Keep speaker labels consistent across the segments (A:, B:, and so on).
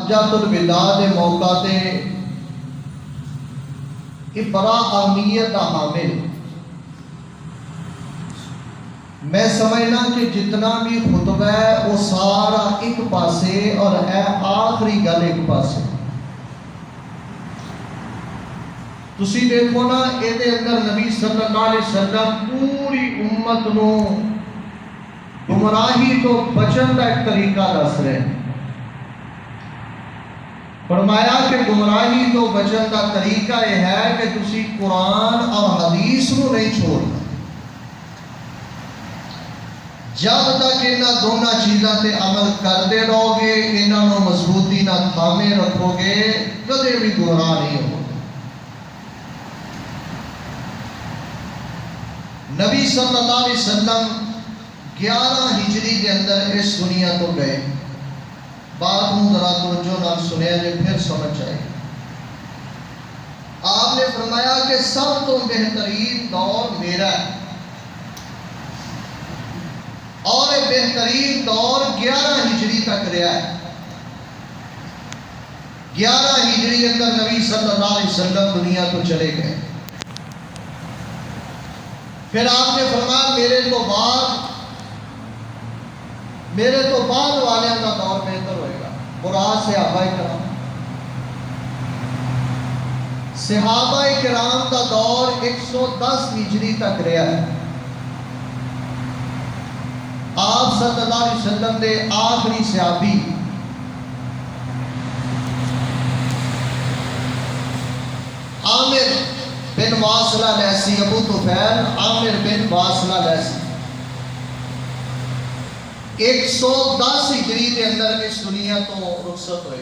A: حجۃ الوداع دے موقع تے کہ بڑا اہمیت دا حامل، میں سمجھنا کہ جتنا بھی خطبہ ہے وہ سارا ایک پاسے اور ہے آخری گل ایک پاسے۔ تسی دیکھو نا یہ اندر نبی صلی اللہ علیہ وسلم پوری امت نو گمراہی تو بچن کا ایک طریقہ دس رہے ہیں۔ فرمایا کہ گمراہی تو بچن کا طریقہ یہ ہے کہ تسی قرآن اور حدیث نو نہیں چھوڑنا۔ جب تک انہاں دونوں چیزاں تے عمل کرتے رہو گے، انہاں نو مضبوطی نہ تھامے رکھو گے، کدے بھی گمراہ نہیں ہو۔ نبی صلی اللہ علیہ وسلم 11 ہجری کے اندر اس دنیا تو گئے۔ بات ہوں ذرا توجہ نال سنیا جے پھر سمجھ آئے۔ آپ نے فرمایا کہ سب تو بہترین دور میرا ہے، اور بہترین دور 11 ہجری تک رہا ہے۔ 11 ہجری اندر نبی صلی اللہ علیہ وسلم دنیا تو چلے گئے۔ پھر آپ نے فرمایا میرے تو بعد والے کا دور بہتر ہوئے گا۔ مراد صحابہ کرام کا دور 110 ہجری تک رہا ہے۔ آپ صلی اللہ علیہ وسلم دے آخری صحابی عامر بن واصلہ لیثی، ابو طفیل عامر بن واصلہ لیثی 110 ہجری کے اندر اس دنیا تو رخصت ہوئے۔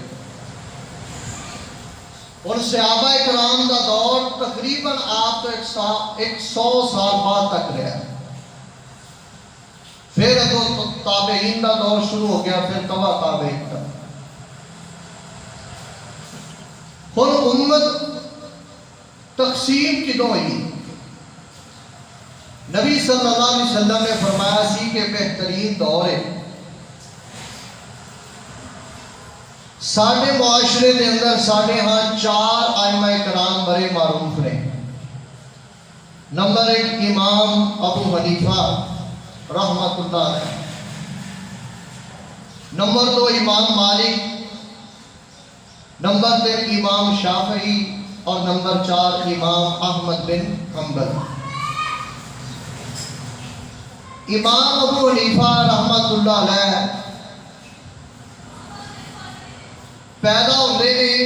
A: اور صحابہ کرام کا دور تقریباً آپ تو 100 سال بعد تک رہا۔ پھر اگو تابعین کا دور شروع ہو گیا، پھر تبع تابعین کا۔ ہن امت تقسیم کدوں ہوئی؟ نبی صلی اللہ علیہ وسلم نے فرمایا سی کہ بہترین دور ہے۔ ساڈے معاشرے کے اندر ساڈے ہاں 4 ائمہ کرام بڑے معروف نے۔ نمبر 1 امام ابو حنیفہ رحمۃ اللہ علیہ، نمبر 2 امام مالک، نمبر 3 امام شافعی، اور نمبر 4 امام احمد بن حنبل۔ امام ابو حنیفہ رحمۃ اللہ علیہ پیدا ہوتے ہیں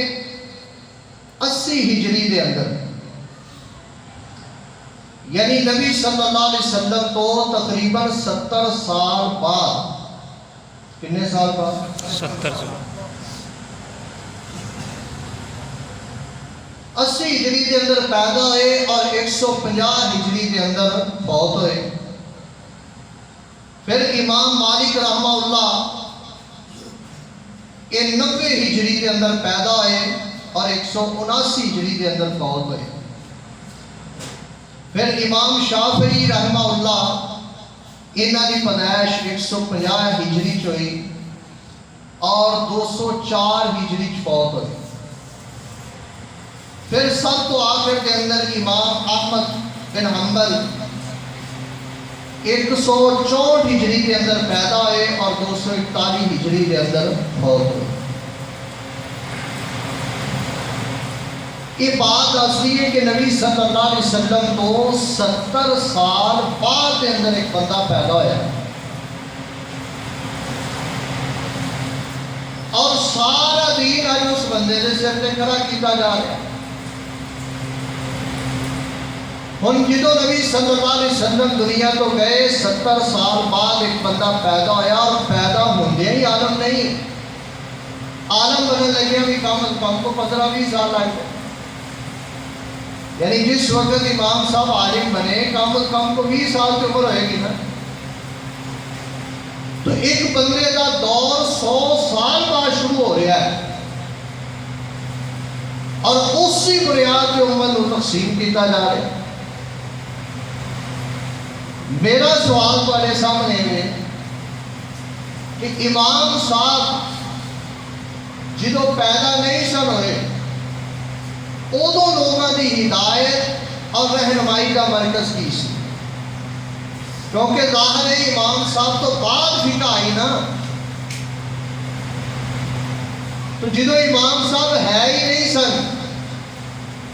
A: 80 ہجری کے اندر، یعنی نبی صلی اللہ علیہ وسلم تو تقریباً 70 سال بعد۔ کتنے سال بعد؟
B: 70 سال۔
A: 80 ہجری کے اندر پیدا ہوئے اور 150 ہجری کے اندر فوت ہوئے۔ پھر امام مالک رحمہ اللہ 90 ہجری کے اندر پیدا ہوئے اور 179 ہجری کے اندر فوت ہوئے۔ پھر امام شافعی رحمہ اللہ انہاں دی پیدائش 150 ہجری چ ہوئی اور 204 ہجری چ فوت ہوئے۔ پھر سب تو آخر کے اندر امام احمد بن حنبل 164 ہجری کے اندر پیدا ہوئے اور 241 ہجری کے اندر فوت ہوئے۔ یہ بات اصلی ہے کہ نبی صلی اللہ علیہ وسلم تو 70 سال بعد کے اندر ایک بندہ پیدا ہوا اور سارا دین آج اس بندے سے سر پہ کھڑا کیتا جا رہا ہے۔ ہن جدو نبی صلی اللہ علیہ وسلم دنیا تو گئے 70 سال بعد ایک بندہ پیدا ہوا اور پیدا ہوندے ہی عالم نہیں، عالم بننے لگے بھی کم از کم کو 15-20 سال لگ گئے۔ یعنی جس وقت امام صاحب عالم بنے کم از کم کو 20 سال کی عمر ہوئے گی نا، تو ایک بندے کا دور 100 سال بعد شروع ہو رہا ہے اور اسی بنیاد پہ امت کو تقسیم کیتا جا رہا ہے۔ میرا سوال تمہارے سامنے ہے کہ امام صاحب جدو پیدا نہیں سن ہوئے ادو لوگوں کی ہدایت اور رہنمائی کا مرکز کی سی، کیونکہ ظاہر ہے امام صاحب تو بعد فقہ آئی نا، تو جدو امام صاحب ہے ہی نہیں سن،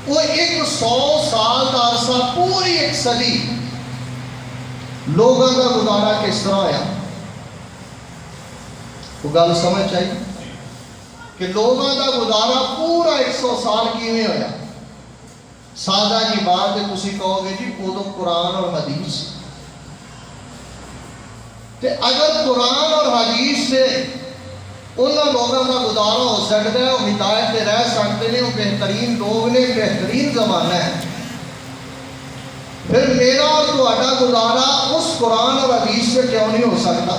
A: وہ 100 سال کا عرصہ پوری 1 صدی لوگوں کا گزارا کس طرح ہوا؟ وہ گل سمجھ آئی کہ لوگوں کا گزارا پورا 100 سال کیویں ہوا؟ سادہ جی بات ہے، تسی کہو گے جی وہ تو قرآن اور حدیث، کہ اگر قرآن اور حدیث سے انہوں لوگوں کا گزارا ہو سکتا ہے، وہ ہدایت سے رہ سکتے ہیں، وہ بہترین لوگ نے، بہترین زمانہ ہے، پھر میرا اور تہاڈا گزارا اس قرآن اور حدیث سے کیوں نہیں ہو سکتا؟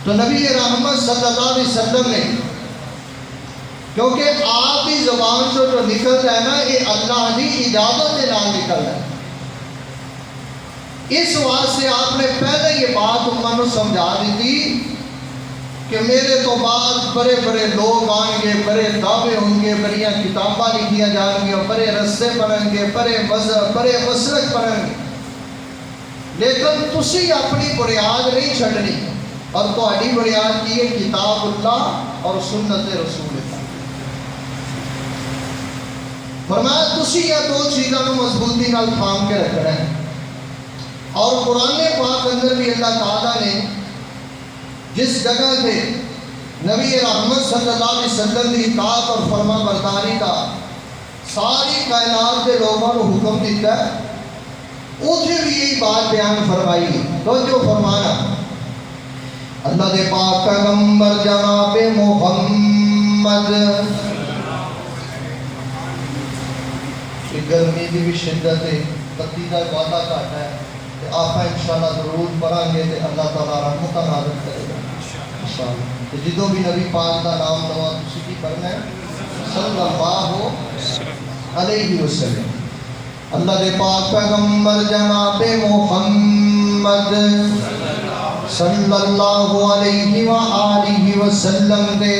A: تو نبی رحمت صلی اللہ علیہ وسلم نے، کیونکہ آپ کی زبان سے جو نکل رہا ہے نا، یہ اللہ کی اجازت کے نام نکل رہا ہے، اس واسطے آپ نے پہلے یہ بات امت کو سمجھا دی تھی کہ میرے تو بعد بڑے بڑے لوگ آئیں گے، بڑے دعوے ہوں گے، بڑی کتاباں لکھیاں جان گی، بڑے رستے بنیں گے، بڑے مذہب، بڑے مسلک بنیں گے، لیکن تسی اپنی بنیاد نہیں چھڈنی، اور تہاڈی بنیاد کی ہے کتاب اللہ اور سنت رسول اللہ۔ فرمایا تسی یہ 2 چیزوں کو مضبوطی نال تھام کے رکھنا ہے، اور قرآن پاک اندر بھی اللہ تعالیٰ نے جس جگہ پہ نبی رحمت صلی اللہ علیہ وسلم کی اطاعت اور فرما برداری کا ساری کائنات کے لوگوں کو حکم دیتا ہے، اسے بھی یہی بات بیان فرمائی ہے۔ تو جو فرمانا اللہ دے پاک پیغمبر جناب محمد، گرمی کی بھی شدت ہے، بتی کا وعدہ گھٹ ہے، آپ انشاءاللہ ضرور پڑھیں گے تو اللہ تعالیٰ رحمت نازل کرے گا انشاءاللہ۔ جدو بھی نبی پاک کا نام لوا تسی کی پڑھنا ہے صلی اللہ علیہ وسلم۔ اللہ دے پاک پیغمبر جناب محمد صلی اللہ علیہ وآلہ وسلم دے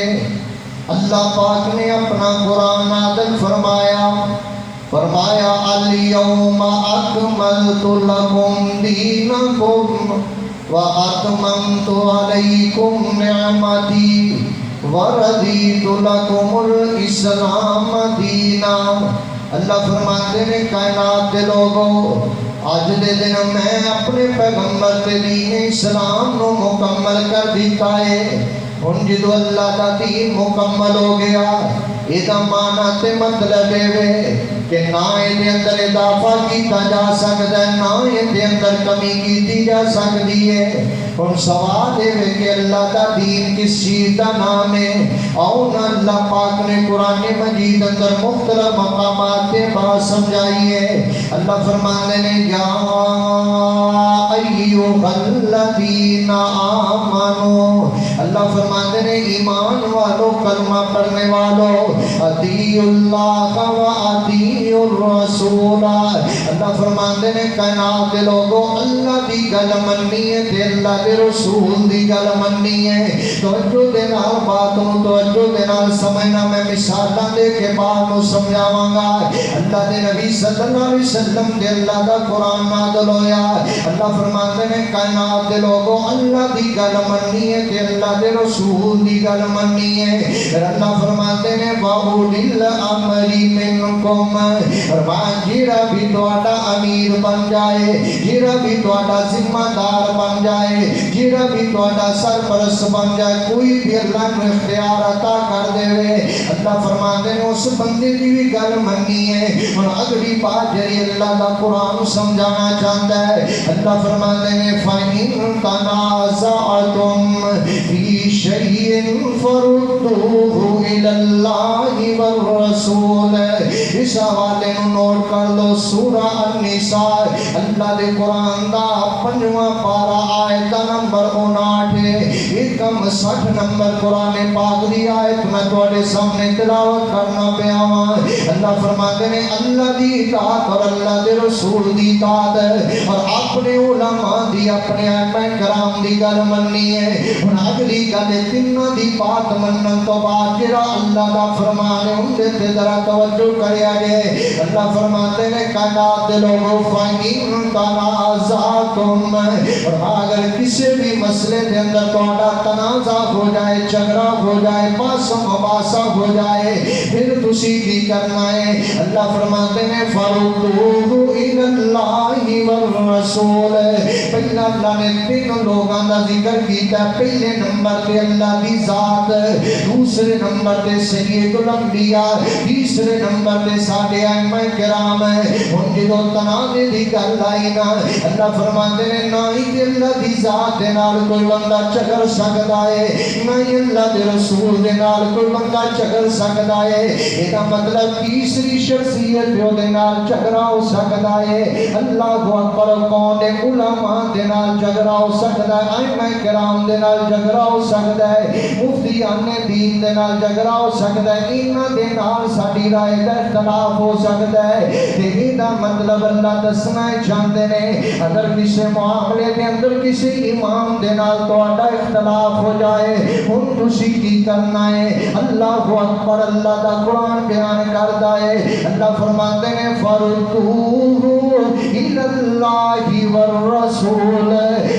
A: اللہ پاک نے اپنا قرآن نازل فرمایا، فرمایا الیوم اکملت لکم دینکم واتممت علیکم نعمتی ورضیت لکم الاسلام دینا۔ اللہ فرماتے ہیں کائنات کے لوگوں، آج دے دن میں اپنے پیغمبر کے دین اسلام نو مکمل کر دیتا ہے۔ ہن جدو اللہ کا دین مکمل ہو گیا، یہ معنی تے مطلب ہے کہ نہ یہ اندر اضافہ کیتا جا سکتا ہے، نہ یہ اندر کمی کیتی جا سکتی ہے۔ ہن سوال ہے کہ اللہ کا دین کس چیز کا نام ہے؟ اور اللہ پاک نے قرآن مجید اندر مختلف مقامات کے بات سمجھائی ہے۔ اللہ فرمانے نے یا ایھا الذین آمنو، اللہ فرماتے ہیں ایمان والو، کلمہ پڑھنے والو، اطیعوا اللہ و اطیعوا الرسول۔ اللہ فرماتے ہیں کائنات کے لوگوں، اللہ دی گل مننی ہے تے اللہ دے رسول دی گل مننی ہے۔ توجہ دے نال بات نوں توجہ دے نال سمجھنا، میں مثالاں دے کے بات نوں سمجھاواں گا۔ اللہ دے نبی صلی اللہ علیہ وسلم دے اللہ دا قرآن نازل ہویا، اللہ فرماتے ہیں کائنات کے لوگوں، اللہ دی گل مننی ہے تے اللہ دے رسول دی گل مننی ہے۔ پھر اللہ فرماتے ہیں وَأُولِي الْأَمْرِ مِنْكُمْ، فرمایا جیڑا بھی تہاڈا امیر بن جائے، جیڑا بھی تہاڈا ذمہ دار بن جائے، جیڑا بھی تہاڈا سرپرست بن جائے، کوئی بھی اللہ کو اختیار عطا کر دے، اللہ فرماتے ہیں اس بندے دی بھی گل مننی ہے۔ اور اگلی بات جڑی اللہ دا قرآن سمجھانا چاہتا ہے، اللہ فرماتے ہیں فَإِن تَنَازَعْتُمْ فِي شَيْءٍ فَرُدُّوهُ إِلَى اللَّهِ وَالرَّسُولِ۔ اس حوالے نو نوٹ کر لو، سورہ النساء اللہ دے قرآن دا 5واں پارہ آیت نمبر 59 ہے۔ ایک کم 60 نمبر قرآن پاک دی آیت میں تواڈے سامنے تلاوت کرنا پیا ہاں۔ اللہ فرماتے ہیں اللہ دی اطاعت اور اللہ دے رسول دی اطاعت اور اپنے علماء دی اپنے ائمہ کرام دی گل مننی ہے۔ ہن اگلی گل تینوں دی بات منن تو بعد جڑا اللہ دا فرمان ہے اون تے ذرا توجہ کریا جے۔ اللہ فرماتے ہیں کائنات دے لوگوں فَإِن تَنَازَعْتُمْ، اور اگر کسی بھی مسئلے دے اندر تہاڈا تنازع ہو جائے، جھگڑا ہو جائے، باس و مباحثہ ہو جائے، پھر تسی کی کرنا ہے؟ اللہ فرماتے ہیں فَرُدُّوهُ إِلَى اللَّهِ وَالرَّسُولِ۔ پہلا اللہ نے تین لوگاں دا ذکر کیتا ہے، پہلے نمبر تے اللہ دی ذات، دوسرے نمبر تے سید الانبیاء، تیسرے نمبر تے ساڈے ائمہ کرام ہیں۔ ہن جدوں تنازع دی گل آئی نا، اللہ فرماتے ہیں نہ ہی اللہ دی ذات دے نال کوئی بندہ چکر سکدا ہے، نہ ہی اللہ دے رسول دے نال کوئی بندہ چکر سکدا ہے۔ یہ مطلب تیسری شخصیت جو دے نال جھگڑا ہو سکدا ہے اللہ اکبر، کون دے علماء دے نال جھگڑا ہو سکدا ہے، ائمہ کرام دے نال جھگڑا ہو سکدا ہے، مفتیان دین دے نال جھگڑا ہو سکدا ہے، انہاں دے نال ساڈی رائے دا اختلاف ہو سکدا ہے۔ تے یہ مطلب اللہ دسنا چاہتے ہیں اگر کسی معاملے کے اندر کسی امام دے نال تہاڈا اختلاف ہو جائے، ہن تسی کی کرنا ہے؟ اللہ اکبر، اللہ دا قرآن بیان کرتا ہے، اللہ فرماتے ہیں فَرُدُّوهُ إِلَى اللَّهِ وَالرَّسُولِ،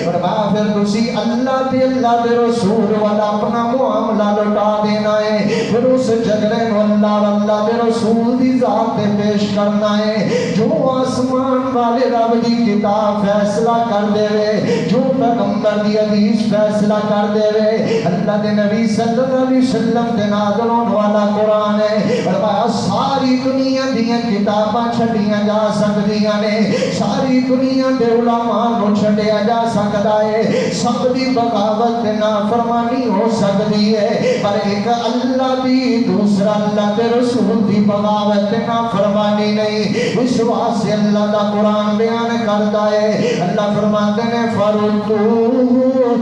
A: اور پھر تسی اللہ دے رسول والا اپنا معاملہ لٹا دینا ہے، پھر اس جھگڑے کو اللہ دے رسول دی ذات تے پیش کرنا ہے۔ جو آسمان والے رب دی کتاب فیصلہ کر دے وے، جو پیغمبر دی حدیث فیصلہ کر دے وے، اللہ دے نبی صلی اللہ علیہ وسلم دے نازل ہونے والا قرآن ہے، فرمایا ساری دنیا دیاں کتاباں چھڈیاں جا سکدیاں نے، ساری دنیا دے علماء نوں چھڈیا جا سکدا ہے، سب دی بغاوت تے نافرمانی ہو سکدی ہے، پر ایک اللہ دی دوسرا اللہ دے رسول دی بغاوت تے نافرمانی نہیں۔ اس واسطے اللہ دا قرآن بیان کرتا ہے، اللہ فرماتے ہیں فَرُدُّوهُ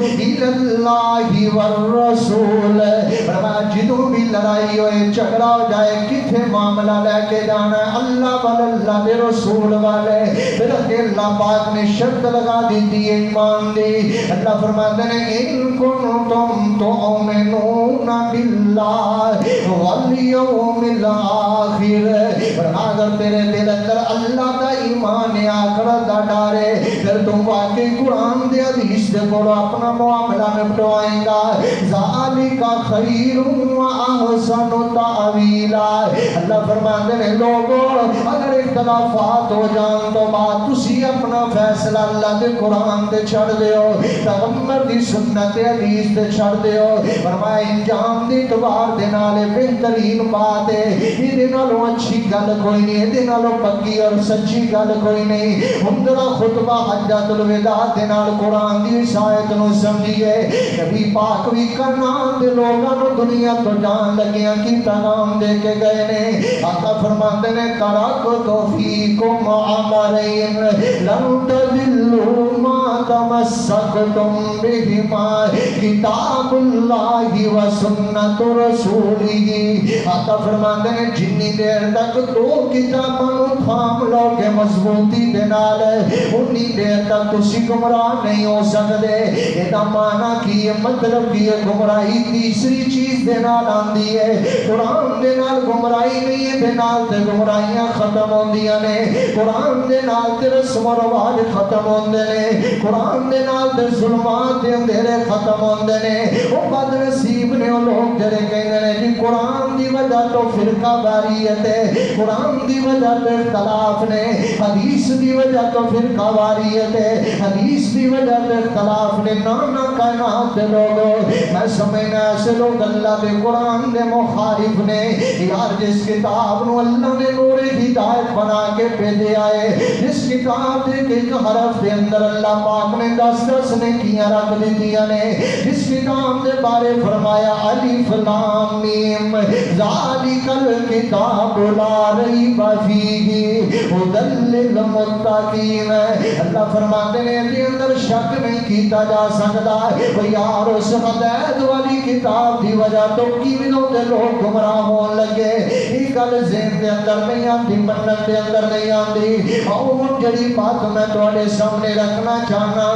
A: إِلَى اللَّهِ وَالرَّسُولِ، فرمایا جدوں بھی لڑائی ہوئے، جھگڑا ہو جائے، کتھے معاملہ لے کے جانا ہے؟ اللہ والے، اللہ دے رسول والے۔ پھر اللہ پاک نے شرط لگا دیتی ہے ایمان دی، اللہ فرماتے ہیں إِن كُنتُمْ تُؤْمِنُونَ بِاللَّهِ وَالْيَوْمِ الْآخِرِ، اگر تیرے دل اندر اللہ دا ایمان ہے، آخرت دا ڈر ہے، پھر تم واقعی قرآن دے حدیث دے کولو اپنا معاملہ نپٹوائیں گا۔ ذالک خیر و احسن تاویلا، اللہ فرماتے ہیں لوگوں اگر اختلافات ہو جان تو بعد تسی اپنا فیصلہ اللہ دے قرآن تے چھڑ دیو، پیغمبر دی سنت حدیث تے چھڑ دیو، فرمایا انجام دی اعتبار دے نال بہترین بات ہے، یہ دے نالوں اچھی گل کوئی نہیں، یہ دے نالوں پکی اور سچی گل کوئی نہیں۔ ہم ذرا خطبہ حجۃ الوداع دے نال قرآن دی اس آیت نو سمجھیے، نبی پاک بھی کرنان دے لوگاں نو دنیا تو جان لگیاں کی پیغام دے کے گئے نے۔ آقا فرماتے ہیں ترکت فیکم امرین لن تضلوا ما تمسکتم بہما کتاب اللہ و سنت رسولہ۔ آقا فرماتے ہیں جنی دیر تک دو کتابوں تھام لو کے مضبوطی دے نال انی دیر تک تسی گمراہ نہیں ہو سکتے۔ یہ معنی کی مطلب کی گمراہی تیسری چیز دے نال آندی ہے، قرآن دے نال گمراہی نہیں ہے، دے نال تے گمراہیاں ختم ہوندیاں نے، قرآن دے نال تے رسم و رواج ختم ہوندے نے، قرآن دے نال تے ظلمات دے اندھیرے ختم ہوندے نے۔ او بد نصیب نے وہ لوگ جڑے کہندے نے جی قرآن دی وجہ تو فرقہ واریت ہے، قرآن دی وجہ تو اختلاف نے، حدیث دی وجہ تو فرقہ واریت ہے، حدیث دی وجہ تو اختلاف نے۔ نانا کائنات دے لوگوں میں سمجھنا ایسے لوگ اللہ دے قرآن دے مخالف نے، یار جس کتاب نو اللہ نے نور ہدایت بنا کے بھیجے آئے، جس کتاب دے ایک حرف دے اندر اللہ پاک نے 10 نیکیاں رکھ دیتیاں نے، جس کتاب دے بارے فرمایا الف لام میم ذالکل کتاب لا ریب فیہ ھدی للمتقین. اللہ فرماتے ہیں کہ اندر شک نہیں کیتا جا سکتا وہ یار اس ہدایت والی کتاب دی وجہ تو کیوں تے لوگ گمراہ ہون لگے. یہ گل ذہن دے اندر نہیں آتی, منن دے اندر نہیں آتی. اور جڑی بات میں تواڈے سامنے رکھنا چاہنا,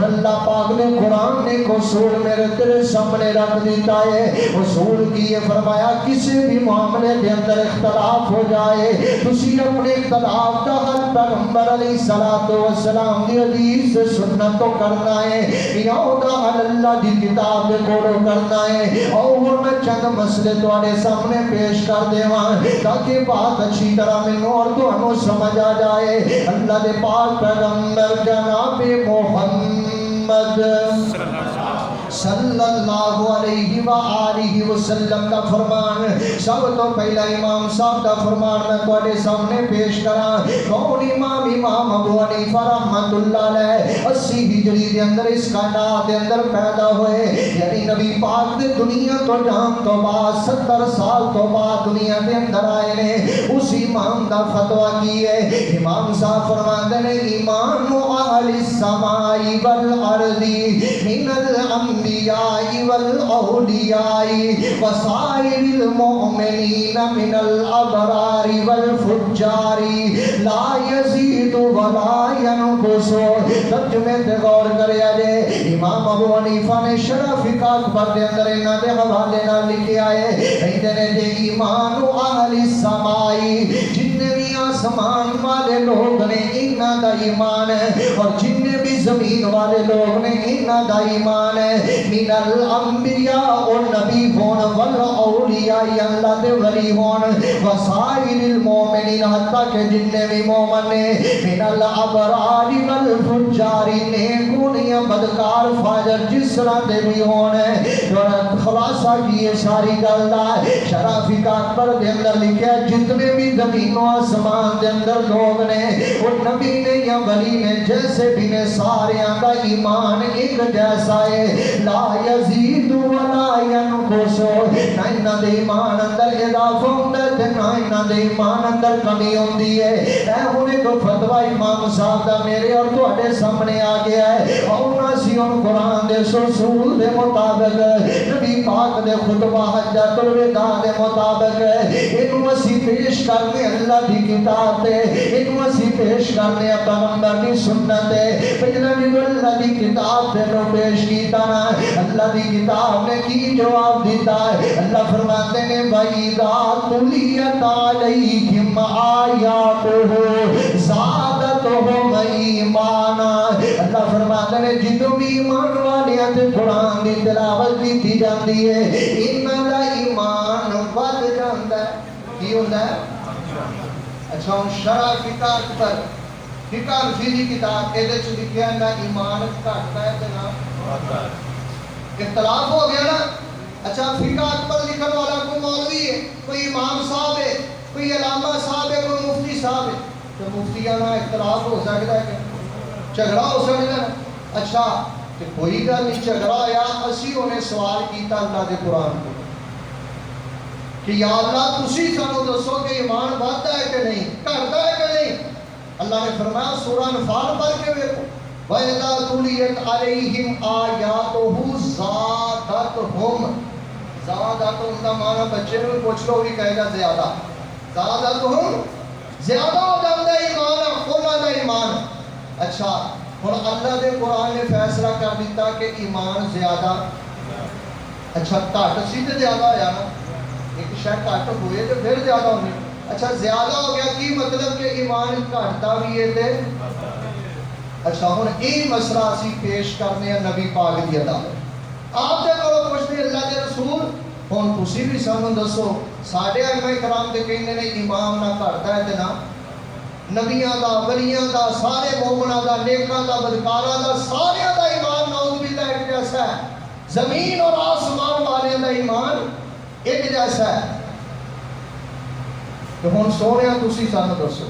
A: اللہ پاک نے قرآن نے ایک اصول میرے تیرے سامنے رکھ دیتا ہے. اصول کی یہ فرمایا کسی بھی معاملے دے اندر اختلاف ہو جائے تسی اپنے اختلاف دا حل پیغمبر علیہ الصلوۃ والسلام دی حدیث سے سنت تو کرنا ہے یا دا حل اللہ دی کتاب دے کولوں کرنا ہے. اور میں چند مسئلے تواڈے سامنے پیش کر دیواں تاکہ بات اچھی طرح مینوں اور تانوں سمجھ آ جائے. اللہ دے پاک پیغمبر جناب محمد صلی اللہ علیہ وآلہ وسلم کا فرمان. سب تو پہلا امام صاحب کا فرمان میں تواڈے سامنے پیش کراں. کون امام؟ امام ابو حنیفہ رحمۃ اللہ علیہ 80 ہجری دے اندر اس کائنات دے اندر پیدا ہوئے, یعنی نبی پاک دے دنیا تو جان تو بعد 70 سال تو بعد دنیا دے اندر آئے نے. اس امام دا فتویٰ کی ہے. امام صاحب فرماتے ہیں ایمان اہل السماء والارض من الانبیاء والاولیاء وسائر المؤمنین من الابرار والفجار لا یزید ولا ینقص. ترجمے تے غور کریا جے. امام ابو حنیفہ نے شرح فقہ اکبر دے اندر انہاں دے حوالے نال لکھیا ہے کہندے نے جے ایمان اہل السماء جتنے بھی آسمان والے لوگ نے انہاں دا ایمان ہے, اور جتنے بھی زمین والے لوگ نے انہاں دا ایمان ہے. من الانبیاء اور نبی ہون والاولیاء اللہ دے ولی ہون وسائر المومنین حتیٰ کہ جتنے بھی مومن نے من الابرار والفجار نیکونیاں بدکار فاجر جس طرح دے بھی ہون ہے. اور خلاصہ کی یہ ساری گل دا شرح فقہ اکبر دے اندر لکھا ہے جتنے بھی زمین و آسمان دے اندر لوگ نے وہ نبی نے یا ولی نے جیسے بھی نے سارے کا ایمان ایک جیسا ہے. لا یزید ولا ینقص. نہ انہاں دے ایمان اندر اضافہ ہوندا ہے تے نہ انہاں دے ایمان اندر کمی ہوندی ہے. اے ہونے کو فتویٰ امام صاحب دا میرے اور تواڈے سامنے آ گیا ہے. اور اسی ہن قرآن دے اصول دے مطابق نبی پاک دے خطبہ حجۃ الوداع دے مطابق اینو اسی پیش کرنے اللہ دی کتاب تے اینو اسی پیش کرنے پیغمبر دی سنت تے پہلا جو اللہ دی کتاب تے نو پیش کیتا نا اللہ دی کتاب نے کی جواب دیتا ہے. اللہ فرماتے ہیں وَإِذَا تُلِيَتْ عَلَيْهِمْ آيَاتُهُ زَادَتْهُمْ ایمانا. اللہ فرماتے ہیں جدوں بھی ایمان والے تے قرآن دی تلاوت کی جاندی ہے انہاں دا ایمان ود جاندا ہے. کی ہوندا ہے؟ اچھا ہن شرح فقہ اکبر فقہ الفی دی کتاب اے وچ لکھیا ہے نا ایمان گھٹدا ہے تے نہ بڑھدا ہے. اختلاف ہو گیا نا. اچھا فقہ اکبر لکھن والا کوئی مولوی ہے, کوئی امام صاحب ہے, کوئی علامہ صاحب ہے, کوئی مفتی صاحب ہے. تو مفتیاں نہ اختلاف ہو سکتا ہے کہ جھگڑا ہو سکتا ہے. اچھا کہ کوئی گل نہیں جھگڑا آیا اسی انہیں سوال کیتا اللہ دے قرآن کو کہ یا اللہ تسی سانو دسو کہ ایمان بڑھتا ہے کہ نہیں, گھٹتا ہے کہ نہیں. اللہ نے فرمایا سورہ انفال پڑھ کے دیکھو وَإِذَا تُلِيَتْ عَلَيْهِمْ آيَاتُهُ زَادَتْهُمْ. زادتہم کا معنی بچے میں پوچھ لو بھی کہے گا زیادہ. زادتہم زیادہ ہو جاتا ہے ایمان انہاں دا ایمان. اچھا ہن اللہ دے قرآن نے فیصلہ کر دیتا کہ ایمان زیادہ. اچھا گھٹ سی تے زیادہ ہویا نا, ایک شے گھٹ ہوئے تے پھر زیادہ ہونے. اچھا زیادہ ہو گیا کی مطلب کہ ایمان گھٹتا بھی ہے تے. اچھا ہن یہ مسئلہ اسی پیش کرنے ہیں نبی پاک دی عدالت. آپ دے کولوں پوچھتے اللہ دے رسول ہن تسی بھی سانوں دسو ساڈے ائمہ کرام تے کہندے نے ایمان نہ گھٹدا ہے تے نہ. نبیاں دا ولیاں دا سارے مومناں دا نیکاں دا بدکاراں دا سارے دا ایمان نعوذ باللہ ایک جیسا ہے. زمین اور آسمان والے دا ایمان ایک جیسا ہے. تو ہن سونیا تسی سانوں دسو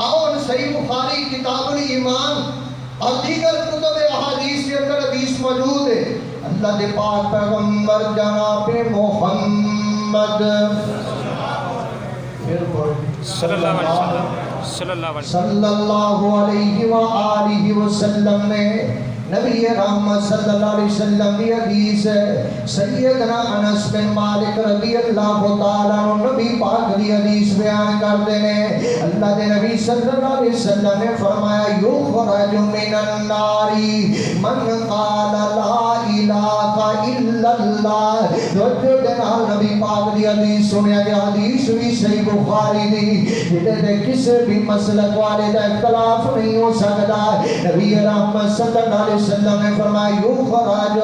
A: آؤ صحیح بخاری کتاب الایمان اور دیگر کتب احادیث کے اندر حدیث موجود ہے. اللہ دے پاک پیغمبر جناب محمد پھر پڑھ
B: صلی اللہ علیہ وسلم
A: صلی اللہ علیہ وآلہ وسلم نے نبی رحمت صلی اللہ علیہ وسلم کی حدیث ہے. سیدنا انس بن مالک رضی اللہ تعالیٰ عنہ نبی پاک کی حدیث بیان کرتے ہیں. اللہ کے نبی صلی اللہ علیہ وسلم نے فرمایا یخرج من النار من قال لا الہ الا اللہ. نبی پاک کی حدیث سنیا کہ حدیث بھی صحیح بخاری دی جہاں کسی بھی مسلک والے کا اختلاف نہیں ہو سکتا. نبی رحمت صلی اللہ علیہ وسلم نے فرمایا یخرج،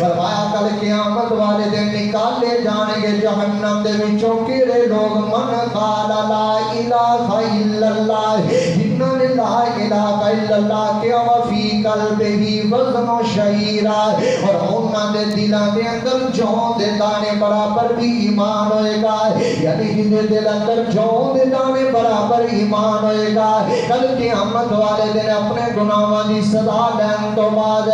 A: فرمایا کل قیامت والے دن نکالے جانے گے جہنم دے وچوں کیڑے لوگ من قال لا الہ الا اللہ، جنہوں نے لا الہ الا اللہ کیا وفی قلبہ وزن شعیرہ، اور انہاں دے دلاں دے اندر جوں دے دانے برابر بھی ایمان ہوئے گا. یعنی جن دل اندر جوں دے دانے برابر ایمان ہوئے گا کل قیامت والے دن اپنے گناہاں دی سزا لین تو بعد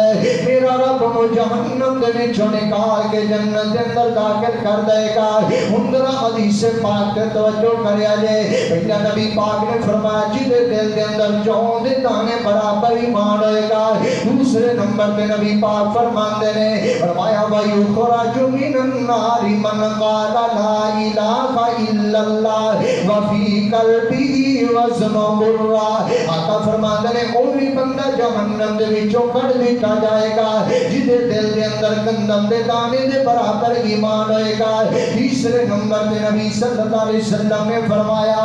A: میرا رب نو جہنم دے وچوں نکال کے جنت دے اندر داخل کر دے گا. ہن ذرا حدیث پاک تے توجہ کریا جے. پہلا نبی پاک نے فرمایا جہدے دل دے اندر جوں دے دانے برابر ایمان ہوئے گا. دوسرے نمبر پہ نبی پاک فرماندے نے فرمایا وَيُخْرَجُ مِنَ النَّارِ مَنْ قَالَ لَا إِلَٰهَ إِلَّا اللَّهُ وَفِي قَلْبِهِ وَزْنُ بُرَّةٍ. آقا فرماندے نے او بھی بندہ جہنم دے وچوں کڈ دتا جائے گا جہدے دل دے اندر گندم دے دانے دے برابر ایمان ہوئے گا. تیسرے نمبر پہ نبی صلی اللہ علیہ وسلم نے فرمایا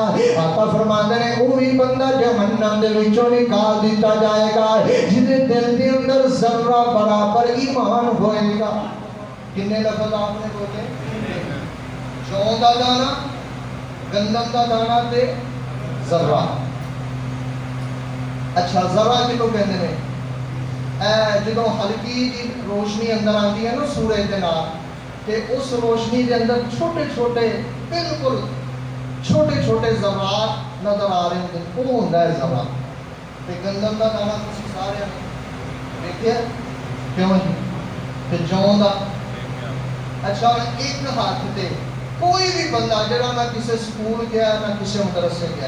A: آقا فرماندے نے او بھی بندہ جہنم دے وچوں نکال دتا جائے گا جہدے دل دے اندر ذرہ برابر ایمان ہوئے گا. کتنے لفظ آپ نے بولے؟ جوں دا دانا، گندم دا دانا تے ذرہ. اچھا ذرہ کتوں کہندے نے جدوں ہلکی جی روشنی اندر آندی ہے نا سورج دے نال تے اس روشنی دے اندر چھوٹے چھوٹے بالکل چھوٹے چھوٹے ذرات نظر آ رہے ہوندے وہ ہوندا ہے ذرہ. تے گندم دا دانا تسی سارے دیکھیا کیوں جی تے جوں دا. اچھا ایک ہاتھ تے کوئی بھی بندہ جڑا نہ کسی سکول گیا نہ کسی مدرسے گیا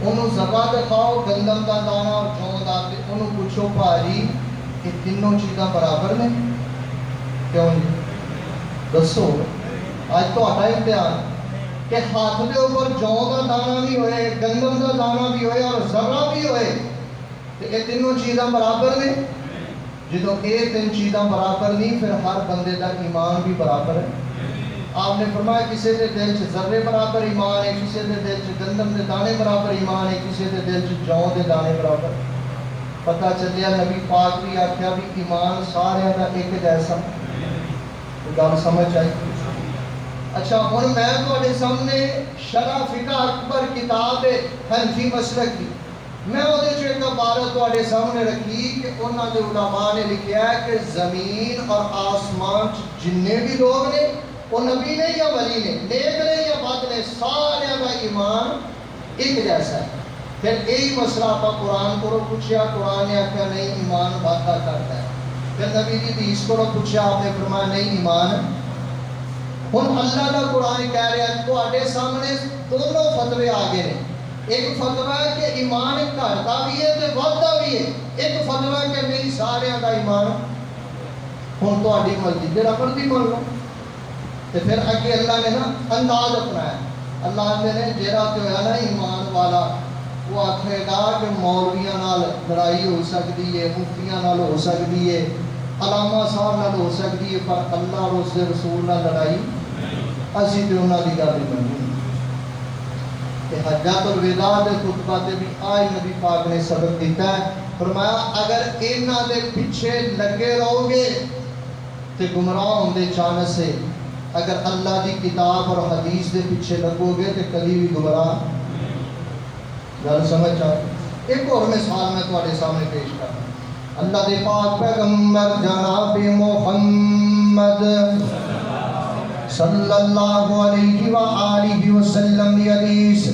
A: انہوں ذرہ دکھاؤ گندم دا دانا اور جوں دا تے انہوں پوچھو بھائی کہ تینوں چیزاں برابر نے کیوں جی دسو. آج تو آٹا امتحان کہ ہاتھ دے اوپر جوں دا دانا بھی ہوئے گندم دا دانا بھی ہوئے اور ذرہ بھی ہوئے تے یہ تینوں چیزاں برابر نے. جدو یہ تین چیزاں برابر نہیں پھر ہر بندے دا ایمان بھی برابر ہے. آپ نے فرمایا کسی دے دل چ ذرے برابر ایمان ہے، کسی دے دل چ گندم دے دانے برابر ایمان ہے، کسی دے دل چ جوں دے دانے برابر. پتہ چلیا نبی پاک بھی آخیا بھی ایمان سارے دا ایک جیسا. گل سمجھ آئی؟ اچھا ہن میں تواڈے سامنے شرح فقہ اکبر کتاب ہے حنفی مسلک کی میں وہ ایک عبارت تواڈے سامنے رکھی کہ انہاں دے علماء نے لکھیا ہے کہ زمین اور آسمان جننے بھی لوگ نے وہ نبی نے یا ولی نے نیک نے یا بد نے سارے کا ایمان ایک جیسا ہے. پھر یہی مسئلہ آپ قرآن کو پوچھا قرآن نے آخیا نہیں ایمان وعدہ کرتا ہے. پھر نبی کی حدیث کو پوچھا آپ نے فرمایا نہیں ایمان. ہن اللہ کا قرآن کہہ رہا ہے تواڈے سامنے دونوں فتوے آ گئے ہیں. ایک فتویٰ ہے کہ ایمان گھٹتا بھی ہے تے وعدہ بھی ہے. ایک فتویٰ ہے کہ نہیں سارے کا ایمان. ہن تواڈی مرضی جڑا مرضی مان لو. تے پھر اگے اللہ نے نا انداز اپنایا. اللہ نے جڑا تے ہویا نا ایمان والا وہ آکھے گا کہ مولویاں نال لڑائی ہو سکتی ہے، مفتیاں نال ہو سکتی ہے، علامہ صاحب نال ہو سکتی ہے، پر اللہ اور اس دے رسول نال لڑائی اسی تے انہاں دی گل نہیں مننی. تے حجۃ الوداع دے خطبہ تے بھی آج نبی پاک نے سبق دیتا ہے. فرمایا اگر انہاں دے پیچھے لگے رہو گے تے گمراہ ہوندے چانس ہے. اگر اللہ دی کتاب اور حدیث دے پیچھے لگو گے تے کبھی بھی گمراہ. گل سمجھ آ. ایک اور مثال میں تواڈے سامنے پیش کرنا. اللہ دے پاک پیغمبر جناب محمد صلی اللہ علیہ وآلہ وسلم دی حدیث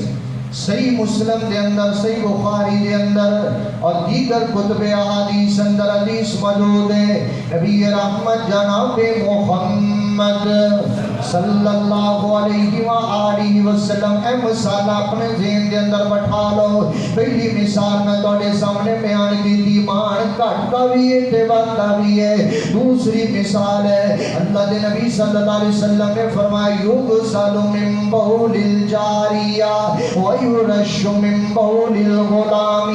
A: صحیح مسلم دے اندر صحیح بخاری دے اندر اور دیگر کتب احادیث اندر حدیث موجود ہے. نبی رحمت جناب محمد صلی اللہ علیہ وآلہ وسلم. اے مثال اپنے ذہن دے اندر بٹھا لو. پہلی مثال میں تھوڑے سامنے بیان کی تھی، ایمان گھٹتا بھی ہے تے بڑھتا بھی ہے. دوسری مثال ہے اللہ دے نبی صلی اللہ علیہ وسلم نے فرمایا یغسل من بول الجاریہ ویرش من بول الغلام.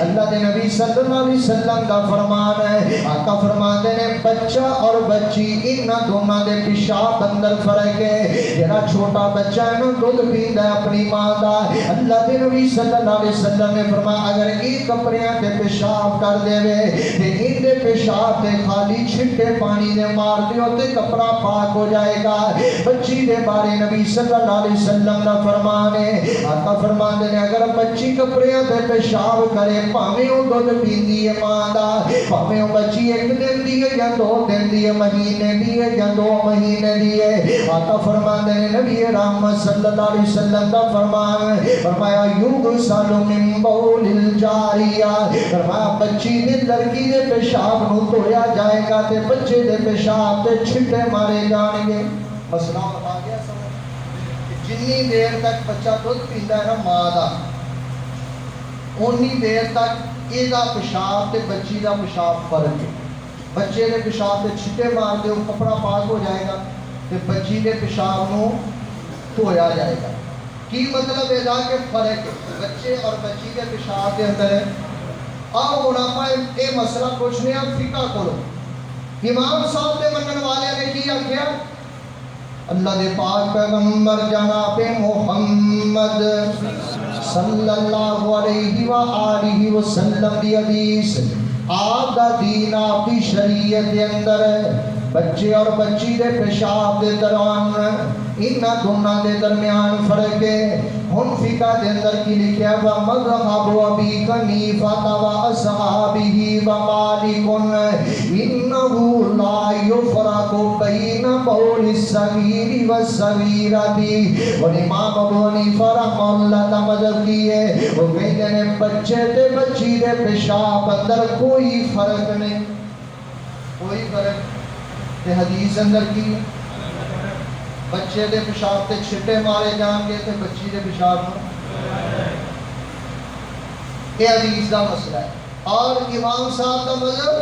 A: اللہ دے نبی صلی اللہ علیہ وسلم کا فرمان ہے، آقا فرماتے ہیں بچہ اور بچی ان دونوں دے پیشاب اندر فرق ہے. جڑا چھوٹا بچہ ہے نا دودھ پیندا ہے اپنی ماں دا. اللہ دے نبی صلی اللہ علیہ وسلم نے فرمایا اگر ایک کپڑیاں تے پیشاب کر دے وے تے ان دے پیشاب تے خالی چھٹے پانی دے مار دیو تے کپڑا پاک ہو جائے گا. بچی دے بارے نبی صلی اللہ علیہ وسلم کا فرمان ہے، آقا فرماتے ہیں اگر بچی کپڑیاں تے پیشاب کرے پاویں او دودھ پیندی ہے ماں دا، پاویں او بچی ایک دن دی ہے یا 2 دن دی ہے، مہینے دی ہے یا 2 مہینے دی ہے. آقا فرماتے ہیں نبی رحمت صلی اللہ علیہ وسلم کا فرمان ہے، فرمایا یغسل من بول الجاریہ. فرمایا بچی دے لڑکی دے پیشاب نو دھویا جائے گا تے بچے دے پیشاب تے چھٹے مارے جان گے. مسئلہ آ گیا سمجھ؟ جنی دیر تک بچہ دودھ پیندا ہے نا ماں دا، اونی دیر تک یہ پیشاب تے بچی دا پیشاب فرق ہے. بچے دے پیشاب تے چھٹے مار دے کپڑا پاک ہو جائے گا تے بچی دے پیشاب نو دھویا جائے گا. کی مطلب ہے کہ فرق ہے بچے اور بچی کے پیشاب کے اندر ہے. اب علماء یہ مسئلہ پوچھنے ہیں فقہ کرو. امام صاحب دے منن والے نے کیا کیا؟ اللہ دے پاک پیغمبر جناب محمد صلی اللہ علیہ وآلہ وسلم دی حدیث، آپ دا دین آپ دی شریعت دے اندر ہے. بچے اور بچی دے پیشاب دے دوران ان دونوں دے درمیان فرق ہے. ہن فقہ دے اندر کی لکھیا ہے وَمَذْهَبُ أَبِي حَنِيفَةَ وَأَصْحَابِهِ وَمَالِكٌ إِنَّهُ لَا يُفْرَقُ بَيْنَ بَوْلِ الصَّغِيرِ وَالصَّغِيرَةِ. اور امام ابو حنیفہ رحمہ اللہ کا مذہب کی ہے، وہ کہتے ہیں بچے تے بچی دے پیشاب اندر کوئی فرق نہیں، کوئی فرق. تے حدیث اندر کی بچے دے پیشاب تے چھٹے مارے جان گے تے بچی دے پیشاب یہ حدیث دا مسئلہ ہے. اور امام صاحب کا مذہب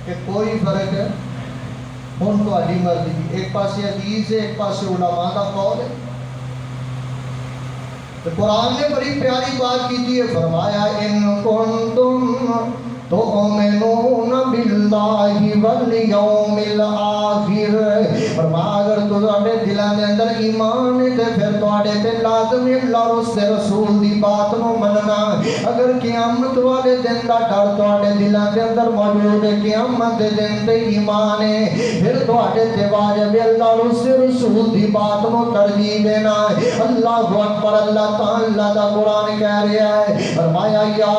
A: کہ کوئی فرق ہے. ہن تہاڈی مرضی، ایک پاسے حدیث ہے ایک پاسے علماء کا قول ہے. تو قرآن نے بڑی پیاری بات کی ہے، فرمایا ان کنتم تؤمنون باللہ والیوم الاخر. فرمایا اگر تہاڈے دلاں دے اندر ایمان ہے تے پھر تہاڈے تے لازم ہے اللہ اور اس دے رسول دی بات نو مننا. اگر قیامت والے دن دا ڈر تہاڈے دلاں دے اندر موجود ہے، قیامت دے دن تے ایمان ہے، پھر تہاڈے تے واجب ہے اللہ اور اس دے رسول دی بات نو ترجیح دینا ہے. اللہ اکبر. اللہ تعالی دا قرآن کہہ رہا ہے، فرمایا یا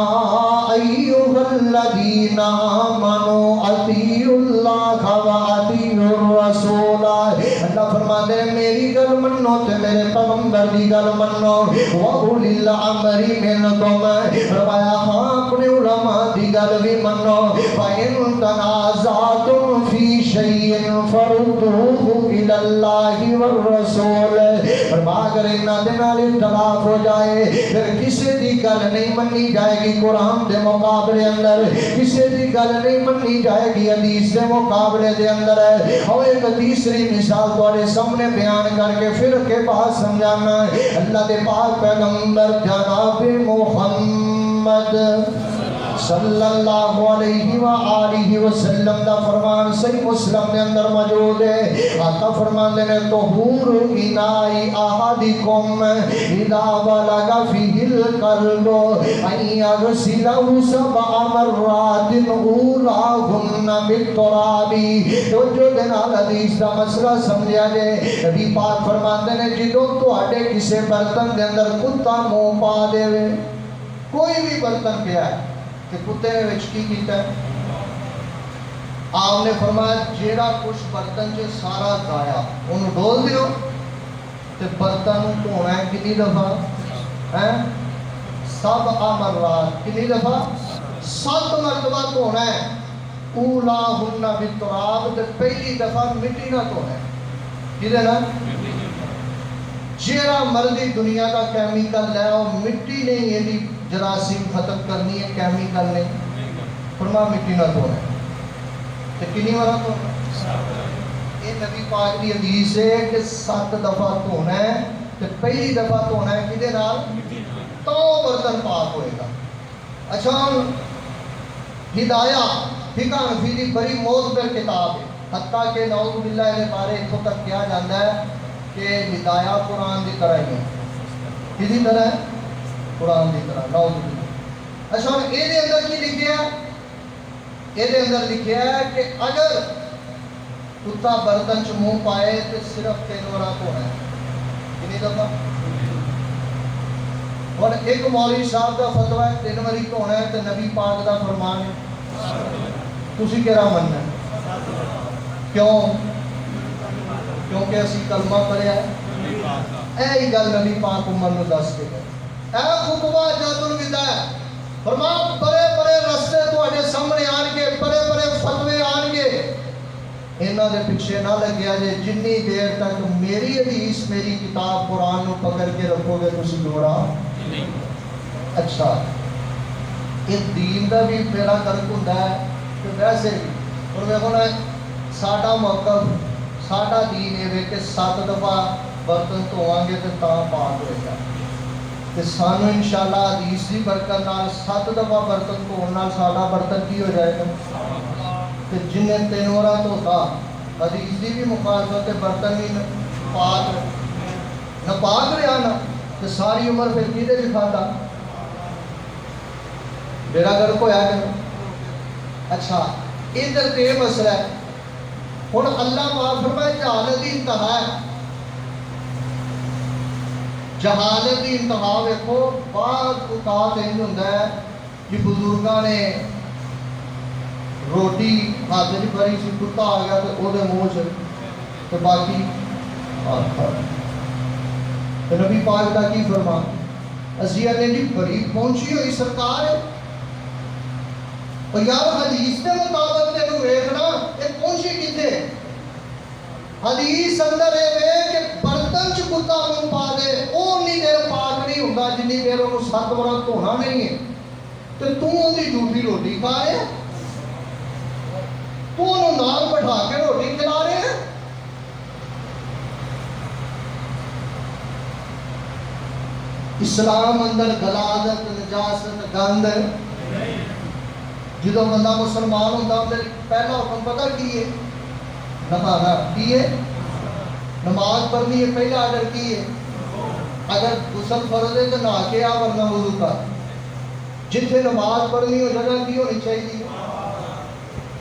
A: ایھا الذین آمنوا اطیعوا اللہ واطیعوا الرسول. اللہ فرماتے ہیں میری گل منو تے میرے پیغمبر دی گل منو. وَأُولِي الْأَمْرِ مِنْکُمْ. فرمایا ہاں اپنے علماء دی گل بھی منو. فَإِن تَنَازَعْتُمْ فِي شَيْءٍ فَرُدُّوهُ إِلَى اللَّهِ وَالرَّسُولِ. فرمایا اگر انہاں دے نال اختلاف ہو جائے پھر کسی دی گل نہیں منی جائے گی قرآن دے مقابلے اندر، کسی دی گل نہیں منی جائے گی حدیث دے مقابلے دے اندر ہے. اور ایک تیسری مثال تمہارے سامنے بیان کر کے پھر کے بعد سمجھانا ہے. اللہ دے پاک پیغمبر جناب محمد صلی اللہ علیہ وآلہ وسلم دا فرمان صحیح مسلم دے اندر موجود ہے. آقا فرماندے نے طہور انائی احدکم اذا بلغ فیہ القلب ان یغسلہ 7 مرات اولاہن بالتراب. تو جو دنال حدیث دا مسئلہ سمجھا جائے، نبی پاک فرماندے نے جدوں تہاڈے کسے برتن دے اندر کتا منہ پا دے، کوئی بھی برتن پیا ہے کہ کتے نے وچ کی کیتا ہے، آپ نے فرمایا جیڑا کچھ برتن چ سارا گایا انہوں ڈول دیو تے برتن دھونا ہے کتنی دفعہ؟ 7 مرات. کتنی دفعہ؟ 7 مرتبہ دھونا ہے. اولاہن بالتراب. تے پہلی دفعہ مٹی نہ دھونا ہے. کدے نال؟ جیڑا مرضی دنیا کا کیمیکل لے آؤ، مٹی نہیں یہ جراثیم ختم کرنی ہے، کیمیکل نہیں۔ فرما مٹی نہ دھونا تو کنی بار دھونا؟ یہ نبی پاک کی حدیث ہے کہ 7 دفعہ دھونا ہے، تو پہلی دفعہ دھونا ہے کدے نال؟ تو برتن پاک ہوئے گا۔ اچھا ہدایہ فقہ حنفی دی بڑی معتبر کتاب ہے، حتیٰ کہ نعوذ باللہ کے بارے اتوں تک کیا جاتا ہے کہ ہدایہ قرآن کی طرح ہی ہے۔ کسی طرح ہے؟ قرآن کی طرح، نعوذ باللہ۔ اچھا یہ اندر کی لکھیا ہے؟ یہ اندر لکھیا ہے کہ اگر کتا برتن چ منہ پائے تو صرف 3 بار دھونا ہے۔ کتنی دفعہ؟ اور ایک مولوی صاحب کا فتویٰ ہے 3 بار دھونا ہے، تو نبی پاک کا فرمان ہے۔ تسی کہڑا مننا ہے؟ کیوں؟ کیونکہ اسی کلمہ پڑھیا ہے۔ اے ہی گل نبی پاک عمر نو دس کے گئے۔ اے خطبہ جات الوداع، فرمایا بڑے بڑے رستے تواڈے سامنے آن کے، بڑے بڑے فتوے آن کے، انہاں دے پیچھے نہ لگیا جے، جنی دیر تک میری حدیث میری کتاب قرآن نو پکڑ کے رکھو گے تسی گمراہ نہیں۔ اچھا یہ دین دا بھی میرا کرک ہوندا ہے کہ ویسے بھی اور دیکھو نا ساڈا موقف ساڈا دین یہ کہ 7 دفعہ برتن دھواں گے تو پاک ہوئے گا، تو سانو انشاءاللہ حدیث کی برکت نال 7 دفعہ برتن دھونے نال ساڈا برتن کی ہو جائے گا؟ کہ جن نے 3 بار دھوتا حدیث کی بھی مخالفت ہے، برتن بھی پاک نہ پاک رہا نا، تو ساری عمر پھر کیدے چ کھادا؟ بیڑا گرک ہویا کہ؟ اچھا ادھر یہ مسئلہ ہے۔ ہوں اللہ پاک فرمائے جہالت کی انتہا ہے، جہالت کی انتہا ویکھو۔ بعض اوقات یہ ہوتا ہے کہ بزرگاں نے روٹی ہاتھ چ بھری سی، کتا آ گیا تو وہ منہ چ تو باقی نبی پاک کا کی فرمان؟ اسی نے جی بڑی پہنچی ہوئی سرکار ہے، اور یار حدیث کے مطابق تینوں ویکھنا یہ پہنچی کتنے؟ حدیث اندر یہ کہ برتن چ کتا منہ پا دے وہ انی دیر پاک نہیں ہوتا جنی دیر وہ 7 بار دھونا نہیں ہے، تو ان کی جھوٹی روٹی کھا رہے تو انہوں نال بٹھا کے روٹی کھلا رہے ہیں۔ اسلام اندر غلاظت نجاست گند جدو بندہ مسلمان ہوتا ہے پہلا حکم پتہ کی ہے؟ نہانا۔ کی ہے؟ نماز پڑھنی ہے، پہلا آرڈر کی ہے؟ اگر غسل فرض ہے تو نہا کے آ ورنہ وضو کر۔ جتنے نماز پڑھنی ہو جگہ کی ہونی چاہیے؟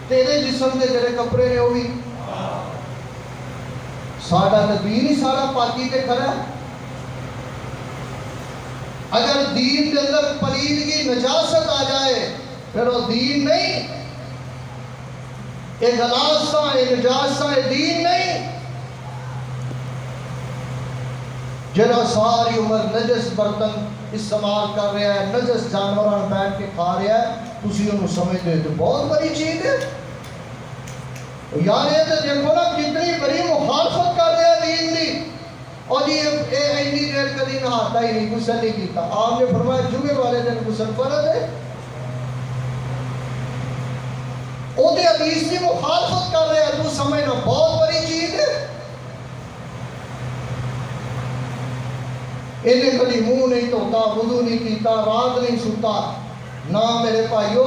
A: تیرے جسم کے جڑے کپڑے نے وہ بھی ساڈا دین ہی سارا پاکی تے کھڑا ہے۔ اگر دین کے اندر پلیدگی نجاست آ جائے پھر وہ دین نہیں، یہ غلاظتاں یہ نجاستاں یہ دین نہیں۔ جڑا ساری عمر نجس برتن استعمال کر رہا ہے، نجس جانوراں بیٹھ کے کھا رہا ہے، تسی انہوں سمجھتے تو بہت بڑی چیز ہے۔ یار یہ تو دیکھو نا کتنی بڑی مخالفت کر رہا ہے دین دی، اور یہ اتنی دیر کبھی نہاتا ہی نہیں، غسل نہیں کیتا۔ آپ نے فرمایا جمعے والے دن غسل فرض ہے، وہ تو حدیث کی مخالفت کر رہے ہیں، تو سمجھنا بہت بڑی چیز ہے۔ انہیں کبھی منہ نہیں دھوتا، وضو نہیں کیتا، رات نہیں سوتا نہ۔ میرے بھائیو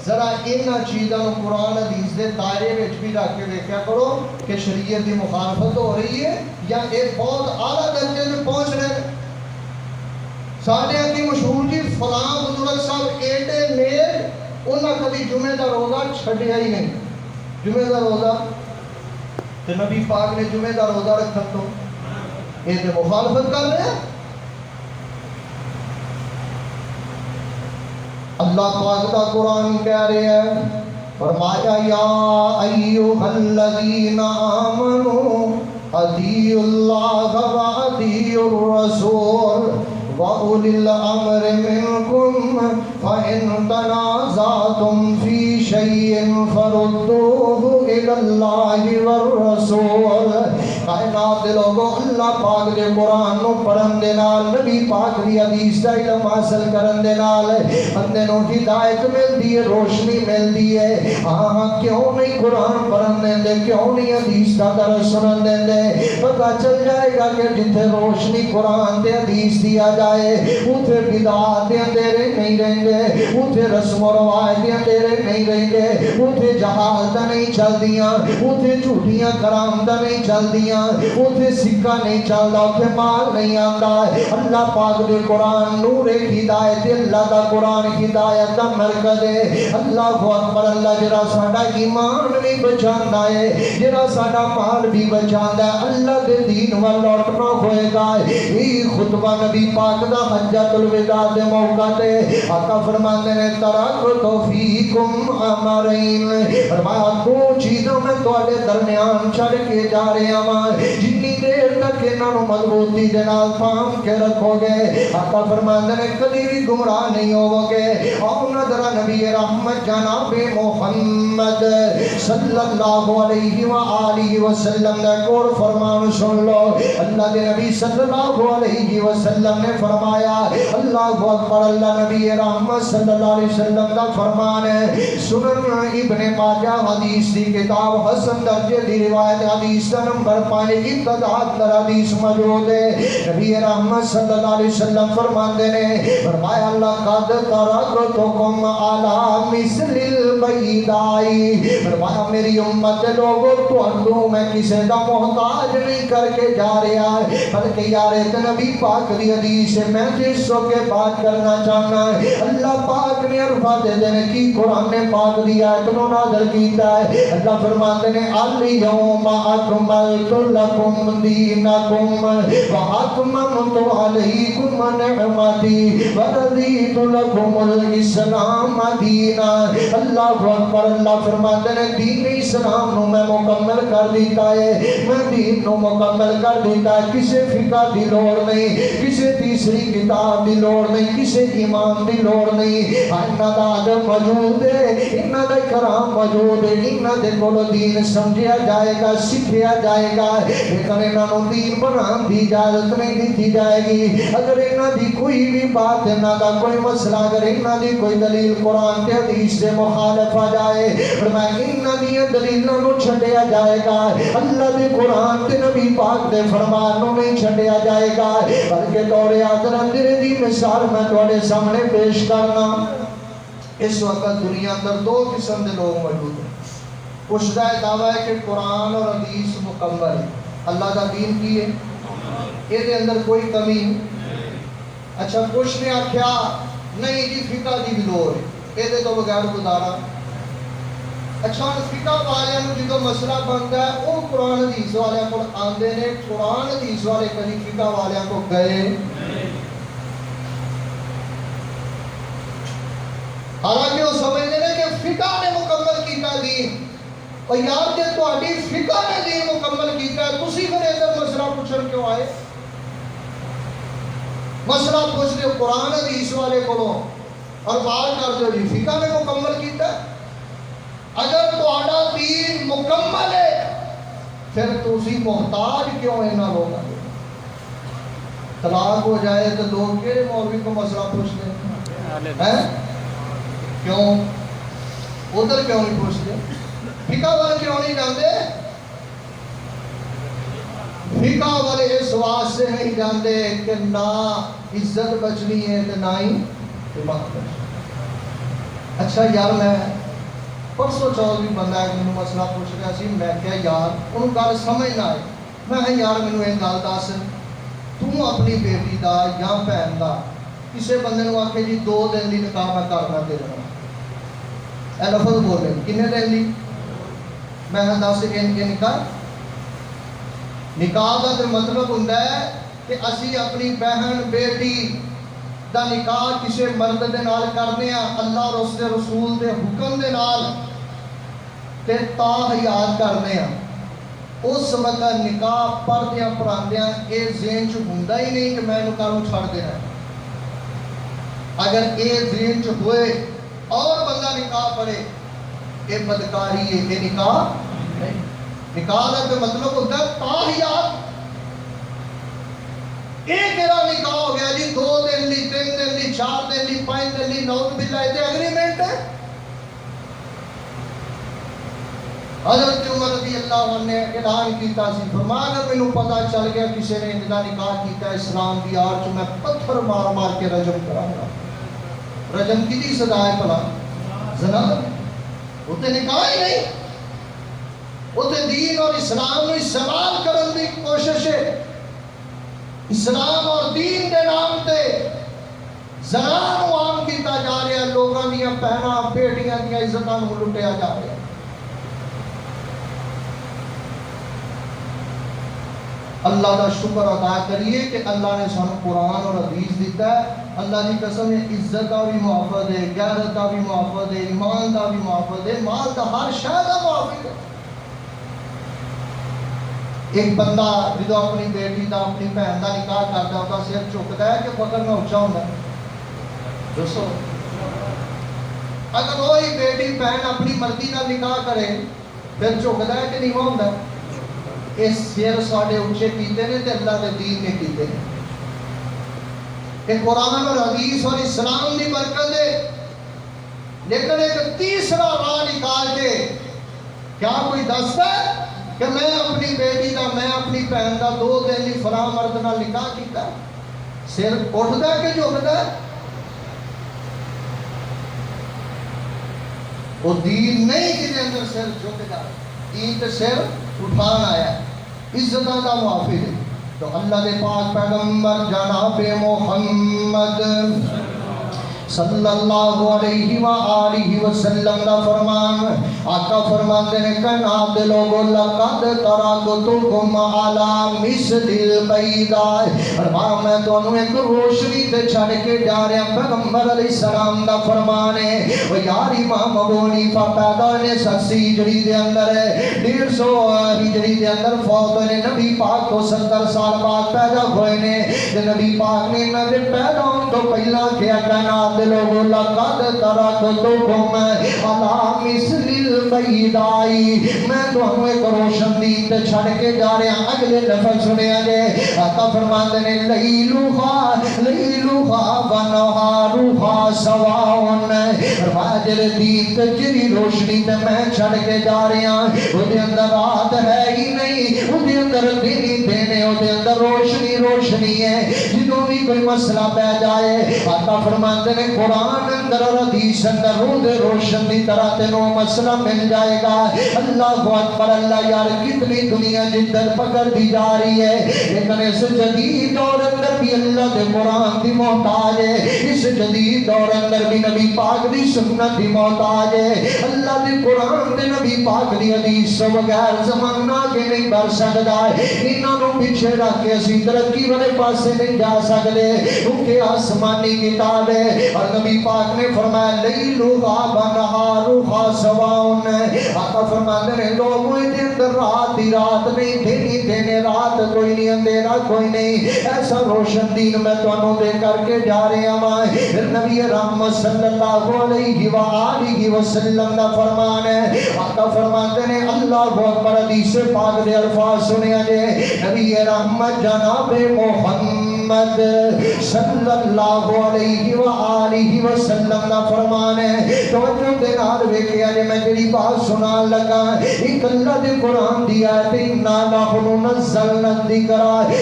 A: ذرا ان چیزوں قرآن حدیث کے دائرے میں بھی رکھ کے دیکھا کرو کہ شریعت کی مخالفت ہو رہی ہے یا ایک بہت اعلیٰ درجے میں پہنچ رہے ہیں۔ ساڈے کی مشہور جی فلاں بزرگ صاحب ایڈے نیک، انہاں کبھی جمعے کا روزہ چھڈیا ہی نہیں۔ جمعے کا روزہ تو نبی پاک نے جمعے کا روزہ رکھا تو یہ تو مخالفت کر رہے ہیں۔ اللہ پاک کا قرآن کہہ رہے ہیں، فرمایا یا ایھا الذین آمنوا اطیعوا اللہ واطیعوا الرسول وَأُولِي الْأَمْرِ مِنْكُمْ فَإِنْ تَنَازَعْتُمْ فِي شَيْءٍ فَرُدُّوهُ إِلَى اللَّهِ وَالرَّسُولِ کائنات دے لوگوں اللہ پاک دے قرآن نو پڑھن دے نال نبی پاک دی حدیث دا علم حاصل کرن دے نال بندے نو ہدایت ملدی ہے روشنی ملدی ہے ہاں کیوں نہیں قرآن پڑھن دے دے کیوں نہیں حدیث دا درس سنن دے دے پتہ چل جائے گا کہ جتھے روشنی قرآن دے حدیث دیا جائے اتھے بدعات دے اندھیرے نہیں رہیں گے اتھے رسم و رواج دے اندھیرے نہیں رہیں گے اتھے جہالت نہیں چل دیاں اتھے جھوٹیاں کرامت نہیں چل دیاں اتھے سکہ نہیں چل دا اتھے مال نہیں آندا اللہ پاک دے قرآن نور ہدایت اللہ دا قرآن ہدایت دا مرکز ہے اللہ اکبر اللہ جرا ساڈا ایمان بھی بچاندا ہے جرا ساڈا مال بھی بچاندا ہے اللہ دے دین وال لوٹنا ہوئے گا یہ خطبہ نبی پاک دا حجۃ الوداع دے موقع تے آقا فرماندے نے ترکت فیکم امرین فرمایا دو چیزوں میں تواڈے درمیان چھڑ کے جا رہا ہاں جتنی دیر تک انہاں نوں مضبوطی دے نال تھام کے رکھو گے آقا فرماندے نے کبھی بھی گمراہ نہیں ہوو گے اور نظر نبی رحمت جناب محمد صلی اللہ علیہ وآلہ وسلم نے اور فرمان سن لو اللہ کے نبی صلی اللہ علیہ وسلم نے فرمایا اللہ اکبر اللہ نبی رحمت صلی اللہ علیہ وسلم کا فرمان ہے سنن ابن ماجہ حدیث دی کتاب حسن درجے دی روایت حدیث کا نمبر 5 ابتداء در حدیث موجود ہے نبی رحمت صلی اللہ علیہ وسلم فرماندے نے فرمایا اللہ قد ترکتکم علی مثل البیدائی فرمایا میری امت لوگوں تو میں کسی دا محتاج نہیں کر کے جا رہا ہے بلکہ یار نبی پاک دی حدیث ہے میں جس کو کے بات کرنا چاہنا ہے اللہ پاک نے عرفہ دے دینے کی قرآن نے پاک دی آیت نو نازل کیتا ہے اللہ فرماتے ہیں الیوم اکملت لکم دینکم واتممت علیکم نعمتی ورضیت لکم الاسلام دینا اللہ اکبر اللہ فرماتے ہیں دین اسلام نو میں مکمل کر دیتا ہے میں دین نو مکمل کر دیتا ہے کسے فقہ دی لوڑ نہیں کسے تیسری کتاب دی لوڑ نہیں کسے ایمان دی لوڑ نہیں انہاں دا ادب موجود ہے انہاں دا کرام موجود ہے انہاں دے کولو دین سمجھیا جائے گا سکھیا جائے گا لیکن انہاں نو دین بنان دی اجازت نہیں دیتی جائے گی اگر انہاں دی کوئی بھی بات انہاں دا کوئی مسئلہ اگر انہاں دی کوئی دلیل قرآن تے حدیث سے مخالف آ جائے فرمایا انہاں دی دلیلاں نو چھڈیا جائے گا اللہ دے قرآن تے نبی پاک دے فرمان نو نہیں چھڈیا جائے گا بلکہ دور حاضر اندر دی مثال میں تواڈے سامنے پیش کرنا اس وقت دنیا اندر دو قسم دے لوگ موجود ہیں کچھ دا دعویٰ ہے کہ قرآن اور حدیث مکمل ہے اللہ کا دین کی ہے یہ دے اندر کوئی کمی اچھا کچھ نے آکھیا نہیں جی فقہ دی بھی لوڑ ہے یہ دے تو بغیر گزارا اچھا فقہ والے نو جدو مسئلہ بنتا ہے وہ قرآن حدیث والے کو آندے نے قرآن حدیث والے کبھی فقہ والے کو گئے حالانکہ وہ سمجھتے ہیں کہ فقہ نے مکمل کیتا دین اور یاد جب تہاڈی فقہ نے دین مکمل کیتا ہے تسی پھر ادھر مسئلہ پوچھن کیوں آئے مسئلہ پوچھ دے قرآن حدیث والے کو اور بات کر دو جی فقہ نے مکمل کیتا ہے اگر تہاڈا دین مکمل ہے پھر تسی محتاج کیوں انہاں لوگاں دے طلاق ہو جائے تو لوگ کہڑے مولوی کو مسئلہ پوچھتے ہیں کیوں ادھر کیوں نہیں پوچھتے فقہ والے کیوں نہیں جانتے فقہ والے اس واسطے نہیں جانتے کہ نہ عزت بچنی ہے تو نہ ہی ایمان بچنی اچھا یار میں پرسوں چوتھ بھی بندہ ہے مینوں مسئلہ پوچھ رہا سی میں کہا یار انہوں گل سمجھ نہ آئے میں کہا یار مینوں ایک گل دس تو اپنی بیٹی دا یا بہن دا کسے بندے نوں آکھے جی 2 دن دی نکاح میں کرنا دینا اے لفظ بول رہے کنے دن دی میں کہا 10 دن کے نکاح دا تے مطلب ہوندا ہے کہ اسی اپنی بہن بیٹی دا نکاح کسے مرد دے نال کرنے ہیں اللہ اور اس دے رسول دے حکم دے نال تے تا حیات کرنے ہیں اس وقت نکاح پردیاں پراندیاں اے ذہن چ ہوندا ہی نہیں کہ میں نو کالوں چھڑ دینا اگر اے ذہن چ ہوئے اور بندہ نکاح پڑھے اے بدکاری ہے اے نکاح نہیں نکاح کا مطلب ہوتا ہے تاحیات. ایک ایرا نکاح ہو گیا جی 2 دن لی 3 دن لی 4 دن لی 5 دن لی 9 باللہ یہ اگریمنٹ ہے. حضرت عمر رضی اللہ عنہ نے اعلان کیتا سی فرمایا اگر مینوں پتہ چل گیا کسی نے اندا نکاح کیتا ہے اسلام دی آڑ چ میں پتھر مار مار کے رجم کراں گا. رجم کی دی سزا ہے بھلا زنا وہ تے نکاح ہی نہیں. وہ تے دین اور اسلام نو استعمال کرن دی کوشش ہے. اسلام اور دین دے نام تے زنا نو عام کیتا جا رہا ہے. لوگاں دیاں بہناں بیٹیاں دیاں عزتاں نو لٹیا جا رہا ہے. اللہ کا شکر ادا کریے کہ اللہ نے سانو قرآن اور حدیث دیتا ہے. اللہ کی قسم ہے عزت کا بھی محافظ ہے, غیرت کا بھی محافظ ہے, ایمان کا بھی محافظ ہے, مال کا ہر شے کا محافظ ہے. ایک بندہ جدو اپنی بیٹی کا اپنی بہن کا نکاح کرتا ہوتا سر چکتا ہے کہ فخر میں اچھا ہوتا ہے. دوستو اگر وہی بیٹی بہن اپنی مرضی کا نکاح کرے پھر چکتا ہے کہ نیواں ہوتا ہے. اس سیر ساڑھے اچھے کیتے نے تے اللہ کے دین نے کیتے ہیں. کہ قرآن اور حدیث اور اسلام دی برکت ہے. لیکن ایک تیسرا راہ نکال کے کیا کوئی دستا ہے کہ میں اپنی بیٹی کا میں اپنی بہن کا 2 دن لی فلاں مرد نال نکاح کیتا ہے. سر اٹھتا ہے کہ جھکتا ہے؟ وہ دین نہیں جنہیں اندر سر جھکتا ہے. دین تے سر اٹھان آیا ہے, عزتاں کا محافظ ہے. تو اللہ دے پاک پیغمبر جناب محمد صلی اللہ علیہ وآلہ وسلم کا فرمان, آقا فرماتے ہیں کائنات دے لوگو لقد ترکتکم علی مثل البیضاء. فرمایا میں تانوں ایک روشنی تے چھڑ کے جا رہا. پیغمبر علیہ السلام دا فرمان ہے او یار امام ابو حنیفہ پیدا نے 80 ہجری دے اندر ہے, 150 ہجری دے اندر فوت ہوئے. نبی پاک کو 70 سال بعد پیدا ہوئے نے. تے نبی پاک نے انہاں دے پیدا ہون تو پہلا کیا کائنات لوگو لقد ترکتکم علی مثل البیضاء. میں تانوں ایک روشن دین تے چھڑ کے جا رہا. اگلے لفظ سنیا جے, آقا فرماتے ہیں لیلھا ونہارھا سواء. فرمایا جڑے دین تے جڑی روشنی تے میں چھڑ کے جا رہا او دے اندر رات ہے ہی نہیں, او دے اندر دن ہی دن ہے, او دے اندر روشنی روشنی ہے. جدوں بھی کوئی مسئلہ پہ جائے آقا فرماتے ہیں قرآن اندر اور حدیث اندر روح روشن دی طرح تینوں مسئلہ مل جائے گا. اللہ اکبر. اللہ یار کتنی دنیا جدت پکڑ دی جا رہی ہے, لیکن اس جدید دور اندر بھی اللہ دے قرآن دی محتاج ہے. اس جدید دور اندر بھی نبی پاک دی سنت دی محتاج ہے. اللہ دے قرآن دے نبی پاک دی حدیث سے بغیر زمانہ کے نہیں بڑھ سکتا ہے. انہاں نوں پیچھے رکھ کے اسی ترقی والے پاسے نہیں جا سکتے کیونکہ آسمانی کتاب ہے. اور نبی پاک نے فرمایا لیلھا ونہارھا سواء. آقا فرماتے ہیں لوگوں دے اندر رات ہی رات نہیں, دن ہی دن, رات کوئی نہیں, اندھیرا کوئی نہیں. ایسا روشن دین میں تانوں دے کر کے جا رہے ہیں. پھر نبی رحمت صلی اللہ علیہ وآلہ وسلم کا فرمان ہے. آقا فرماتے ہیں اللہ اکبر. حدیث پاک دے الفاظ سنیا جے, نبی رحمت جناب محمد صلی اللہ علیہ وآلہ وسلم کا فرمان ہے. توجہ دے نال ویکھیا جے میں تیری بات سنان لگا. ایک اللہ دے قرآن دی آیت انا نحن نزلنا الذکر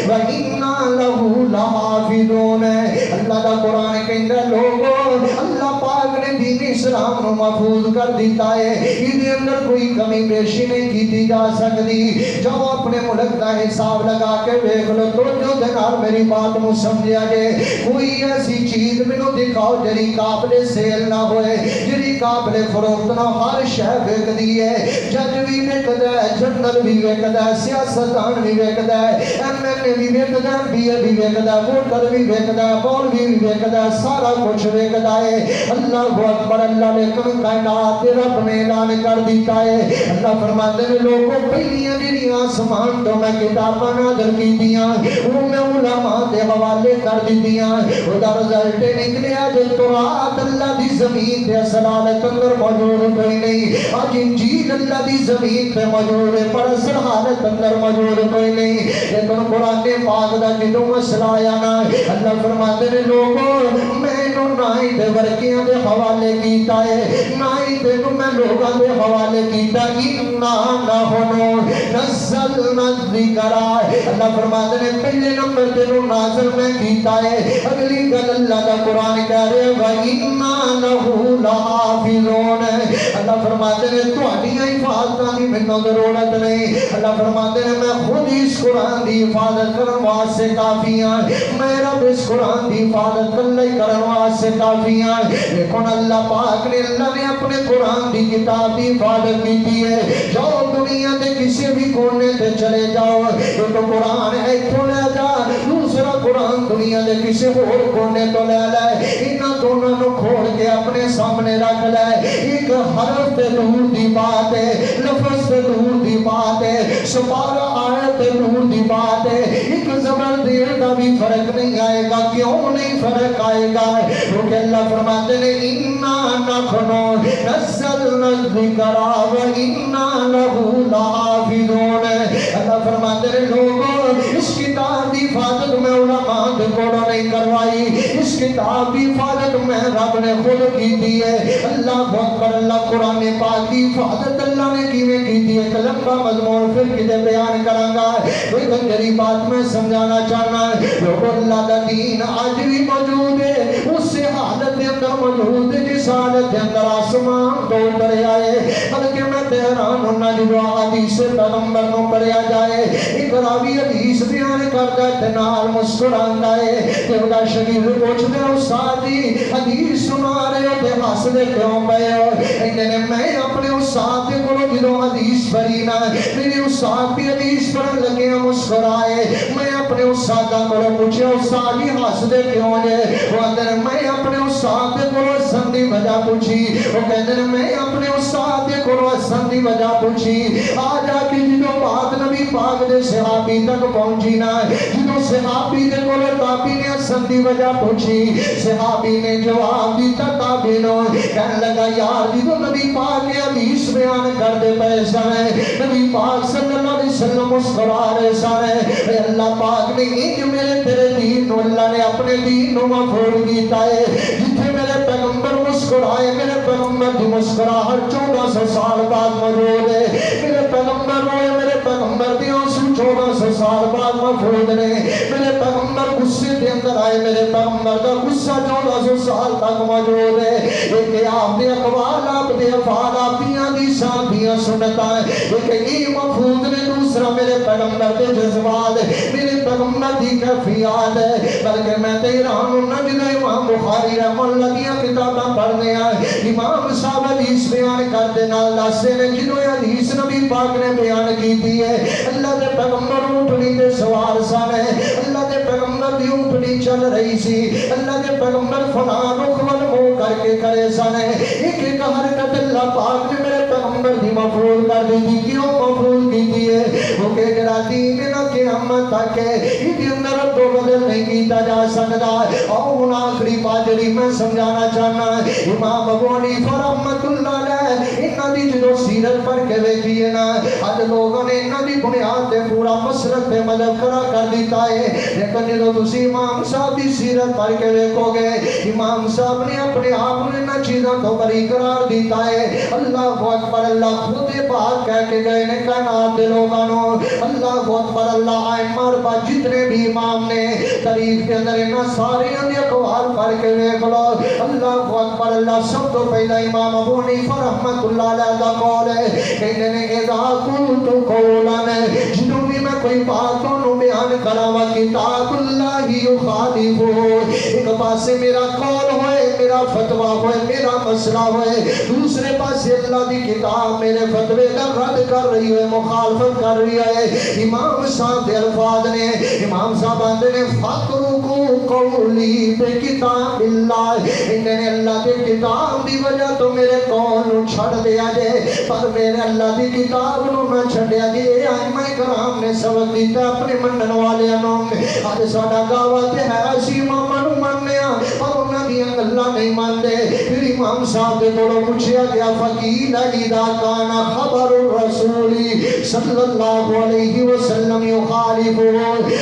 A: وانا لہ لحافظون. اللہ دا قرآن کہندا لوگو اللہ پاک نے دین اسلام نو محفوظ کر دیتا ہے. اس اندر کوئی کمی بیشی نہیں کیتی جا سکتی. جب اپنے ملک دا حساب لگا کے ویکھ لو توجہ دے نال میری بات نو سمجھیا جے. کوئی ایسی چیز مینوں دکھاؤ جڑی قابل سیل نہ ہوئے, جڑی قابل فروخت نہ. ہر شے وکدی ہے. جج بھی وکدا ہے, جنرل بھی وکدا ہے, سیاستدان بھی وکدا ہے, ایم ایل اے بھی وکدا ہے, بی اے بھی وکدا ہے, ووٹر بھی وکدا ہے, مولوی بھی وکدا ہے, سارا کچھ وکدا ہے. اللہ اکبر. اللہ اللہ نے کائنات رب نے اعلان کر دیتا ہے. اللہ فرماتے ہیں لوگوں پہلیاں جڑیاں آسمان تو میں کتاباں نازل کیتیاں وہ میں علماء دے حوالے کر دیتیاں. اودہ رزلٹ نکلیا جو تورات اللہ دی زمین تے اصلالت اندر موجود کوئی نہیں. آج انجیل اللہ دی زمین تے موجود ہے پر اصل حالت اندر موجود کوئی نہیں. لیکن قرآن پاک دا جدوں مسئلہ آیا نا اللہ فرماتے ہیں لوگوں میں نو نائی دے ورکیاں دے حوالے کیتا ہے نائی دے نو میں لوگاں دے حوالے کیتا اِنَّا نَحْنُ نَزَّلْنَا الذِّكْرَ. اللہ فرماتے ہیں پہلے نمبر تے نو نازل میں کیتا ہے. اگلی گل اللہ دا قرآن کہہ رہے وَإِنَّا لَهُ لَحَافِظُونَ. اللہ فرماتے ہیں تہاڈیاں حفاظتاں دی مینوں ضرورت نہیں. اللہ فرماتے ہیں میں خود اس قرآن دی حفاظت کرن واسطے کافی ہاں. میں رب اس قرآن دی حفاظت کرن واسطے کافی ہاں. لیکن اللہ پاک نے اللہ نے اپنے قرآن دی کتاب دی حفاظت کی ہے. جاؤ دنیا دے کسی بھی کونے تے چلے جاؤ ایک قرآن ایتھوں لے جا دوسرا قرآن دنیا دے کسی اور کونے تو لے لے انہاں دونوں نو کھول کے اپنے سامنے رکھ لے. ایک حرف تے دور دی بات ہے لفظ تے دور دی بات ہے سپارہ آیت تے دور دی بات ہے. ایک زبر دیر دا بھی فرق نہیں آئے گا. کیوں نہیں فرق آئے گا؟ کیونکہ اللہ فرماتے ہیں اِنَّا نَحْنُ نَزَّلْنَا الذِّكْرَ وَإِنَّا لَهُ لَحَافِظُونَ. اللہ فرماتے ہیں لوگوں اس کتاب دی حفاظت میں علماء دے کوڑوں نہیں کروائی. اس کتاب دی حفاظت میں رب نے خود کی دی ہے. اللہ اکبر. اللہ قرآن پاک دی حفاظت اللہ نے کیویں کی دی ہے. ایک لمبا مضمون پھر کدے بیان کروں گا. کوئی گنجری بات میں سمجھانا چاہنا ہے. لوگوں اللہ دا دین آج بھی موجود ہے. اس حالت کے اندر موجود ہے جس حالت کے اندر آسمان تو اتر آئے. بلکہ میں حیران ہونا جو حدیث پیغمبر نو پڑھیا جائے ایک راوی حدیث بیان کرتا ہے نال مسکراندا ہے تے اوندا شاگرد پوچھدا ہے استاد جی حدیث سنا رہے ہو تے ہسدے کیوں پئے ہو؟ کہندے نے میں اپنے استاد دے کولوں جدوں حدیث پڑھی نا میرے استاد بھی حدیث پڑھن لگے مسکرائے. میں اپنے استاد کولوں پوچھیا استاد جی ہسدے کیوں جے؟ وہ اندر میں اپنے استاد دے کولوں ہسن دی وجہ پوچھی. وہ کہندے نے میں اپنے استاد دے کولوں ہسن دی وجہ پوچھی. آ جا کے جدوں بات نبی پاک دے صحابی تک پہنچی نا جدوں صحابی دے کولوں تابعی نے ہسن دی وجہ پوچھی صحابی نے جواب دیتا تابعی نو کہنے لگا یار جدوں نبی پاک نے حدیث بیان کر دے پئے سن نبی پاک صلی اللہ علیہ وسلم مسکرا رہے سن. اے اللہ پاک نے انج میرے تیرے دین نو اللہ نے اپنے دین نو محفوظ کیتا ہے. جتھے میرے پیغمبر مسکرائے میرے پیغمبر دی مسکراہٹ 1400 سال بعد موجود ہے. میرے پیغمبر روئے میرے پیغمبر دی آنسو 1400 سال بعد محفوظ نے. میرے پیغمبر غصے دے اندر آئے میرے پیغمبر دا غصہ 1400 سال تک موجود ہے. ایک آپ دے اقوال آپ دے افعال آپ دی ساتھیاں سنتا ہے ایک یہ محفوظ نے. دوسرا میرے پیغمبر دے جذبات میرے پیغمبر دی کیفیات ہے. بلکہ میں حیران ہونا جدوں امام بخاری رحمہ اللہ دیاں کتاباں پڑھنے آئے امام صاحب حدیث بیان کرتے نال دستے نے جدوں حدیث نبی پاک نے بیان کی ہے اللہ دے پیغمبر اونٹنی دے سوار سن اللہ دے پیغمبر دی اونٹنی چل رہی سی اللہ دے پیغمبر فلاں رخ ول منہ کر کے کھڑے سن. ایک ایک حرکت اللہ پاک نے میرے پیغمبر دی محفوظ کر دی تھی. کیوں محفوظ کی ہے؟ وہ کہ جڑا دین نہ قیامت تک ہے یہ اندر تو بدل نہیں کیتا جا سکتا. اور ہن آخری بات جڑی میں سمجھانا چاہنا امام ابو حنیفہ رحمۃ اللہ علیہ انہاں دی جدوں سیرت پڑھ کے ویکھی ہے نا اج لوگوں نے انہاں دی بنیاد تے پورا مسلک تے مذہب کھڑا کر دیتا ہے. لیکن جدوں تسی امام صاحب دی سیرت پڑھ کے ویکھو گے امام صاحب نے اپنے آپ کو انہاں چیزاں تو بری قرار دیتا ہے. اللہ اکبر. اللہ خود بات کہہ کے گئے نے کائنات دے لوگاں نو اللہ اکبر. اللہ ائمہ اربعہ جتنے بھی امام نے تاریخ کے اندر انہاں سارے دے اقوال پڑھ کے ویکھ لو اللہ اکبر. اللہ سب تو پہلا امام ابو حنیفہ رحمۃ اللہ علیحدہ قول ہے کہنے نے اذا قلت قولا جدوں بھی میں کوئی بات تو بیان کراوا کتاب اللہ یخالفو ایک پاسے میرا قول ہوئے میرا فتوہ ہوئے میرا مسئلہ ہوئے دوسرے پاسے اللہ دی کتاب میرے فتوے کا رد کر رہی ہے مخالفت کر رہی ہے امام صاحب دے الفاظ نے امام صاحب آندے نے فَقْرُقُ قَوْلِي بِكِتَابِ اللَّهِ انہیں نے اللہ کی کتاب دی وجہ تو میرے قول نو چھڑ دیا جے پر میرے اللہ دی کتاب نو نہ چھڑیا جے ائمہ کرام نے سبق دیتا اپنے منن والے نو اج ساڈا گاوا تے ہے اسی امام نو منیا پر انہاں دی اللہ نہیں مانتے پھر امام صاحب دے کولوں پوچھیا گیا فقیل اذا کان خبر الرسول صلی اللہ علیہ وسلم یخالف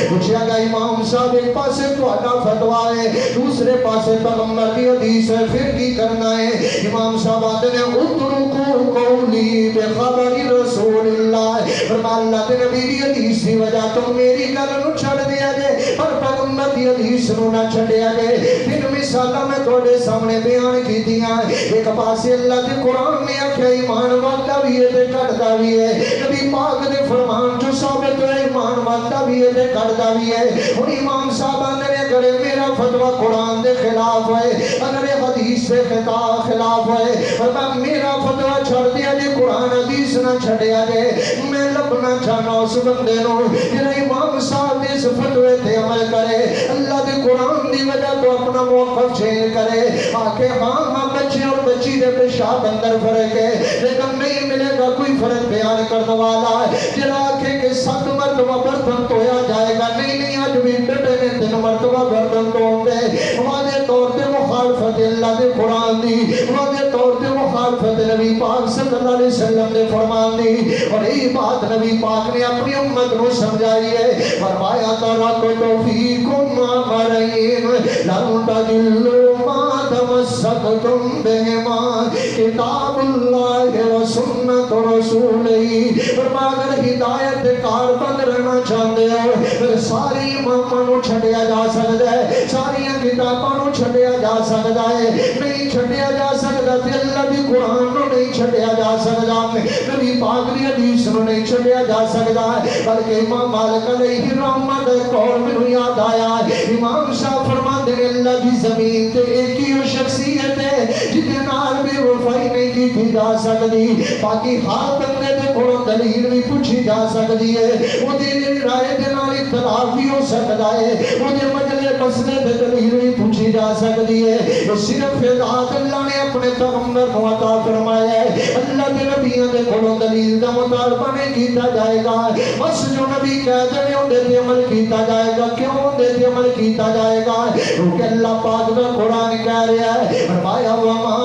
A: پوچھا گیا امام صاحب ایک پاسے تہاڈا فتویٰ ہے دوسرے پاسے پیغمبر کی حدیث ہے پھر کی کرنا ہے امام صاحب آتے ہیں اترکو قولی بخبر رسول اللہ فرما اللہ کے نبی کی حدیث کی وجہ تو میری گل نو چھڑ دیا جائے پر پیغمبر کی حدیث نو نہ چھڑیا جائے پھر مثالہ میں تھوڑے سامنے بیان کی دیا ایک پاسے اللہ کے قرآن نے آکھیا ایمان وعدہ بھی ہے تے کٹدا بھی ہے نبی پاک دے فرمان جو ثابت ہے ایمان وعدہ بھی ہے تے کٹدا بھی ہے ہن امام صاحب نے اگر میرا فتویٰ قرآن دے خلاف ہے اگر حدیث سے خلاف ہے اور میرا فتویٰ چھڑ دیا جے قرآن حدیث نہ چھڑیا جے میں لبنا چاہنا اس بندے نو جنہا امام صاحب دے اس فتوے تے عمل کرے اللہ دے قرآن دی وجہ تو اپنا موقف چینج کرے آکے ہاں بچے اور بچی دے پیشاب اندر فرق ہے لیکن نہیں ملے گا کوئی فرق بیان کرنے والا جنہا آکے کہ 7 مرتبہ برتن تویا جائے گا نہیں آج بھی ڈٹے نے 3 مرتبہ برتن توڑ دے واضح طور پہ مخالفت اللہ دے قرآن دی واضح طور پہ مخالفت نبی پاک صلی اللہ علیہ وسلم نے فرمان دی اور یہی بات نبی پاک نے اپنی امت کو سمجھائی ہے فرمایا ترکت فیکم امرین لن تضلوا ما تمسکتم بہما کتاب اللہ و سنت رسولہ فرمایا اگر ہدایت کار بند رہنا چاہتے ہو ساری اماموں نو چھڈیا جا سکتا ہے ساری کتاباں نو چھڈیا جا سکتا ہے نہیں چھڈیا جا سکتا تے اللہ دی قرآن نو نہیں چھڈیا جا سکتا نبی پاک دی حدیث نو نہیں چھڈیا جا سکتا بلکہ امام مالک علیہ رحمت قول میں یاد آیا امام صاحب فرماتے ہیں اللہ دی زمین تے ایک ہی شخصیت ہے جس نال بھی وفائی نہیں کی جا سکتی باقی ہر بندے تے کولوں دلیل بھی پوچھی جا سکتی ہے وہ دی رائے دے نال اختلاف بھی ہو سکتا ہے وہ دے مجلے مسئلے تے دلیل بھی پوچھی جا سکتی ہے وہ صرف ذات اللہ نے اپنے پیغمبر کو عطا فرمایا ہے اللہ کے نبیوں دے کولوں دلیل دا مطالبہ نہیں کیتا جائے گا بس جو نبی کہتے ہیں اندے تے عمل کیتا جائے گا کیوں اندے تے عمل کیتا جائے گا کیونکہ اللہ پاک دا قرآن کہہ رہا ہے فرمایا وما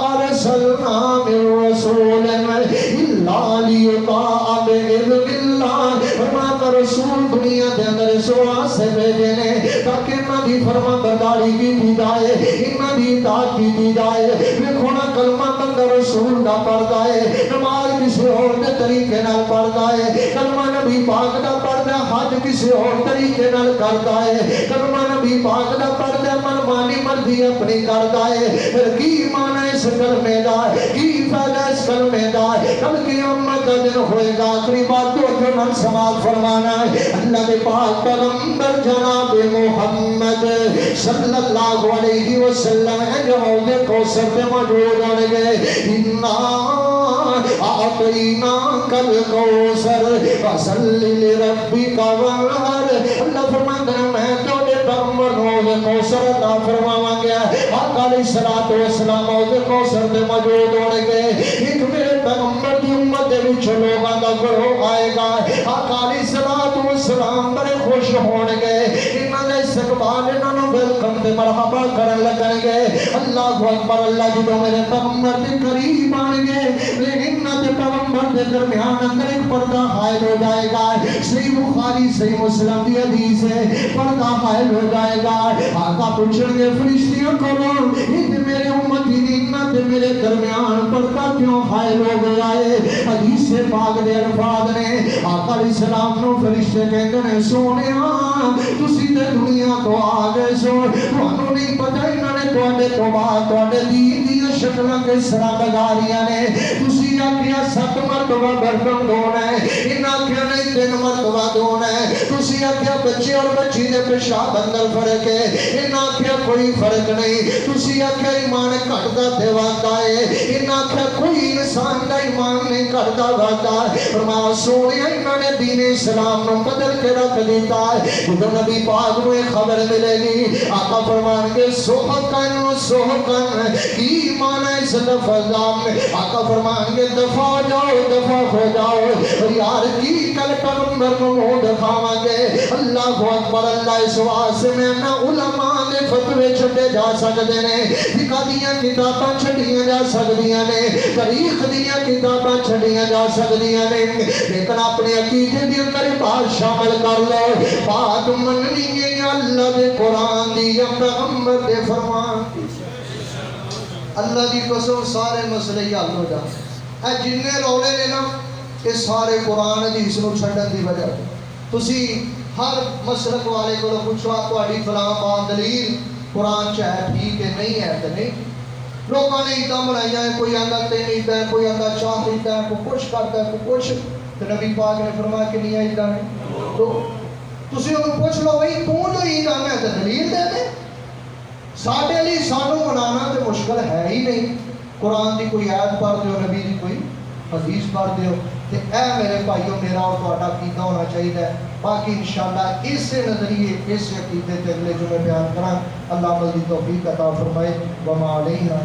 A: ارسلنا من رسول الا لیطاع باذن اللہ فرماتا رسول دنیا دے اندر اس واسطے بھیجے نے تاکہ انہاں دی فرما برداری کی جائے انہاں دی اطاعت کی جائے دیکھو نا کلمہ بندہ رسول دا پڑھتا ہے نماز کسی اور دے طریقے نال پڑھتا ہے کلمہ نبی پاک دا پڑھتا ہے حج کسی اور طریقے نال کرتا ہے کلمہ نبی پاک دا پڑھتا ہے منمانی مرضی اپنی کرتا ہے پھر کی معنی اس کلمے دا کی فائدہ اس کلمے دا کل قیامت کا دن ہوئے گا آخری بات تو جو نال سماعت فرمانا ہے اللہ کے پاک پیغمبر جناب محمد صلی اللہ علیہ وسلم ہے جو حوض کوثر پہ موجود ہونے گئے اعطینا کل کوثر فصلی لربک وانحر اللہ فرماتا ہے میں تو پیغمبر حوض کوثر عطا فرماواں گیا آقا علیہ الصلوۃ والسلام حوض کوثر پہ موجود ہونے گئے ایک میرے پیغمبر کی امت دے وچ لوگاں دا گروہ آئے گا آقا علیہ الصلوۃ والسلام بڑے خوش ہونے گئے انہاں دا استقبال انہاں نو ویلکم تے مرحبا کرن لگن گے اللہ اکبر اللہ جدوں میرے پیغمبر دے قریب آن گئے لیکن انہاں دے پیغمبر دے درمیان اندر ایک پردہ حائل ہو جائے گا صحیح بخاری صحیح مسلم دی حدیث ہے پردہ حائل ہو جائے گا آقا پوچھیں گے فرشتیوں کو یہ میرے امتی دی انہاں کہ میرے درمیان پردہ کیوں حائل ہو گیا ہے؟ حدیث پاک دے الفاظ نے آقا علیہ السلام نو فرشتے کہندے نے سونیا تسی تے دنیا تو آ گئے سو تانوں نہیں پتہ انہاں نے تواڈے تو بعد تواڈے دین دی شکلاں کس طرح بگاڑیاں نے تسی آکھیا 7 مرتبہ برتن دھونا ہے انہاں آکھیا نہیں 3 مرتبہ دھونا ہے تسی آکھیا بچے اور بچی دے پیشاب اندر فرق ہے انہاں آکھیا کوئی فرق نہیں تسی آکھیا ایمان گھٹدا تے ودا ہے انہاں آکھیا کوئی انسان دا ایمان نہیں گھٹدا ودا فرمایا سونیا انہاں نے دین اسلام نو بدل کے رکھ دیتا ہے جب نبی پاک نو یہ خبر ملے گی آقا فرمان کے سوحکن کی معنی اس لفظ میں آقا فرمان کے دفع ہو جاؤ اور یار کی کل پیغمبر کو منہ دکھاواں گے اللہ اکبر اللہ اس واسطے میں نہ علماء نے فتوے چھڈے جا سکتے نے فقہ دیاں کتاباں چھڈیاں جا سکدیاں نے تاریخ دیاں کتاباں چھڈیاں جا سکدیاں نے لیکن اپنے عقیدے دے اندر بات شامل کر لو بات مننی ہے اللہ دے قرآن دی یا پیغمبر دے فرمان دی اللہ دی قسم سارے مسئلے حل ہو جاندے اے جننے رولے نے نا یہ سارے قرآن حدیث نو چھڈن دی وجہ تسی ہر مسلک والے کو پوچھو تہاڈی فلاں بات دلیل قرآن چ ہے ٹھیک ہے نہیں ہے تے نہیں لوگوں نے عیداں بنائیاں ہیں کوئی آندا 3 عیداں ہے کوئی آندا 4 عیداں ہے کوئی کچھ کرتا ہے کوئی کچھ تے نبی پاک نے فرمایا کہ نہیں عیداں نے تو تسی انہوں پوچھ لو بھائی تو جو عید آنا ہے تے دلیل دے دے ساڈے لیے سانو منانا تے مشکل ہے ہی نہیں قرآن دی کوئی آیت پڑھ دیو نبی دی کوئی حدیث پڑھ دیو تے اے میرے بھائیو میرا اور تہاڈا عقیدہ ہونا چاہیے باقی انشاءاللہ اس نظریے اس عقیدے تے اگلے جمعے بیان کراں اللہ عمل دی توفیق عطا فرمائے وما علینا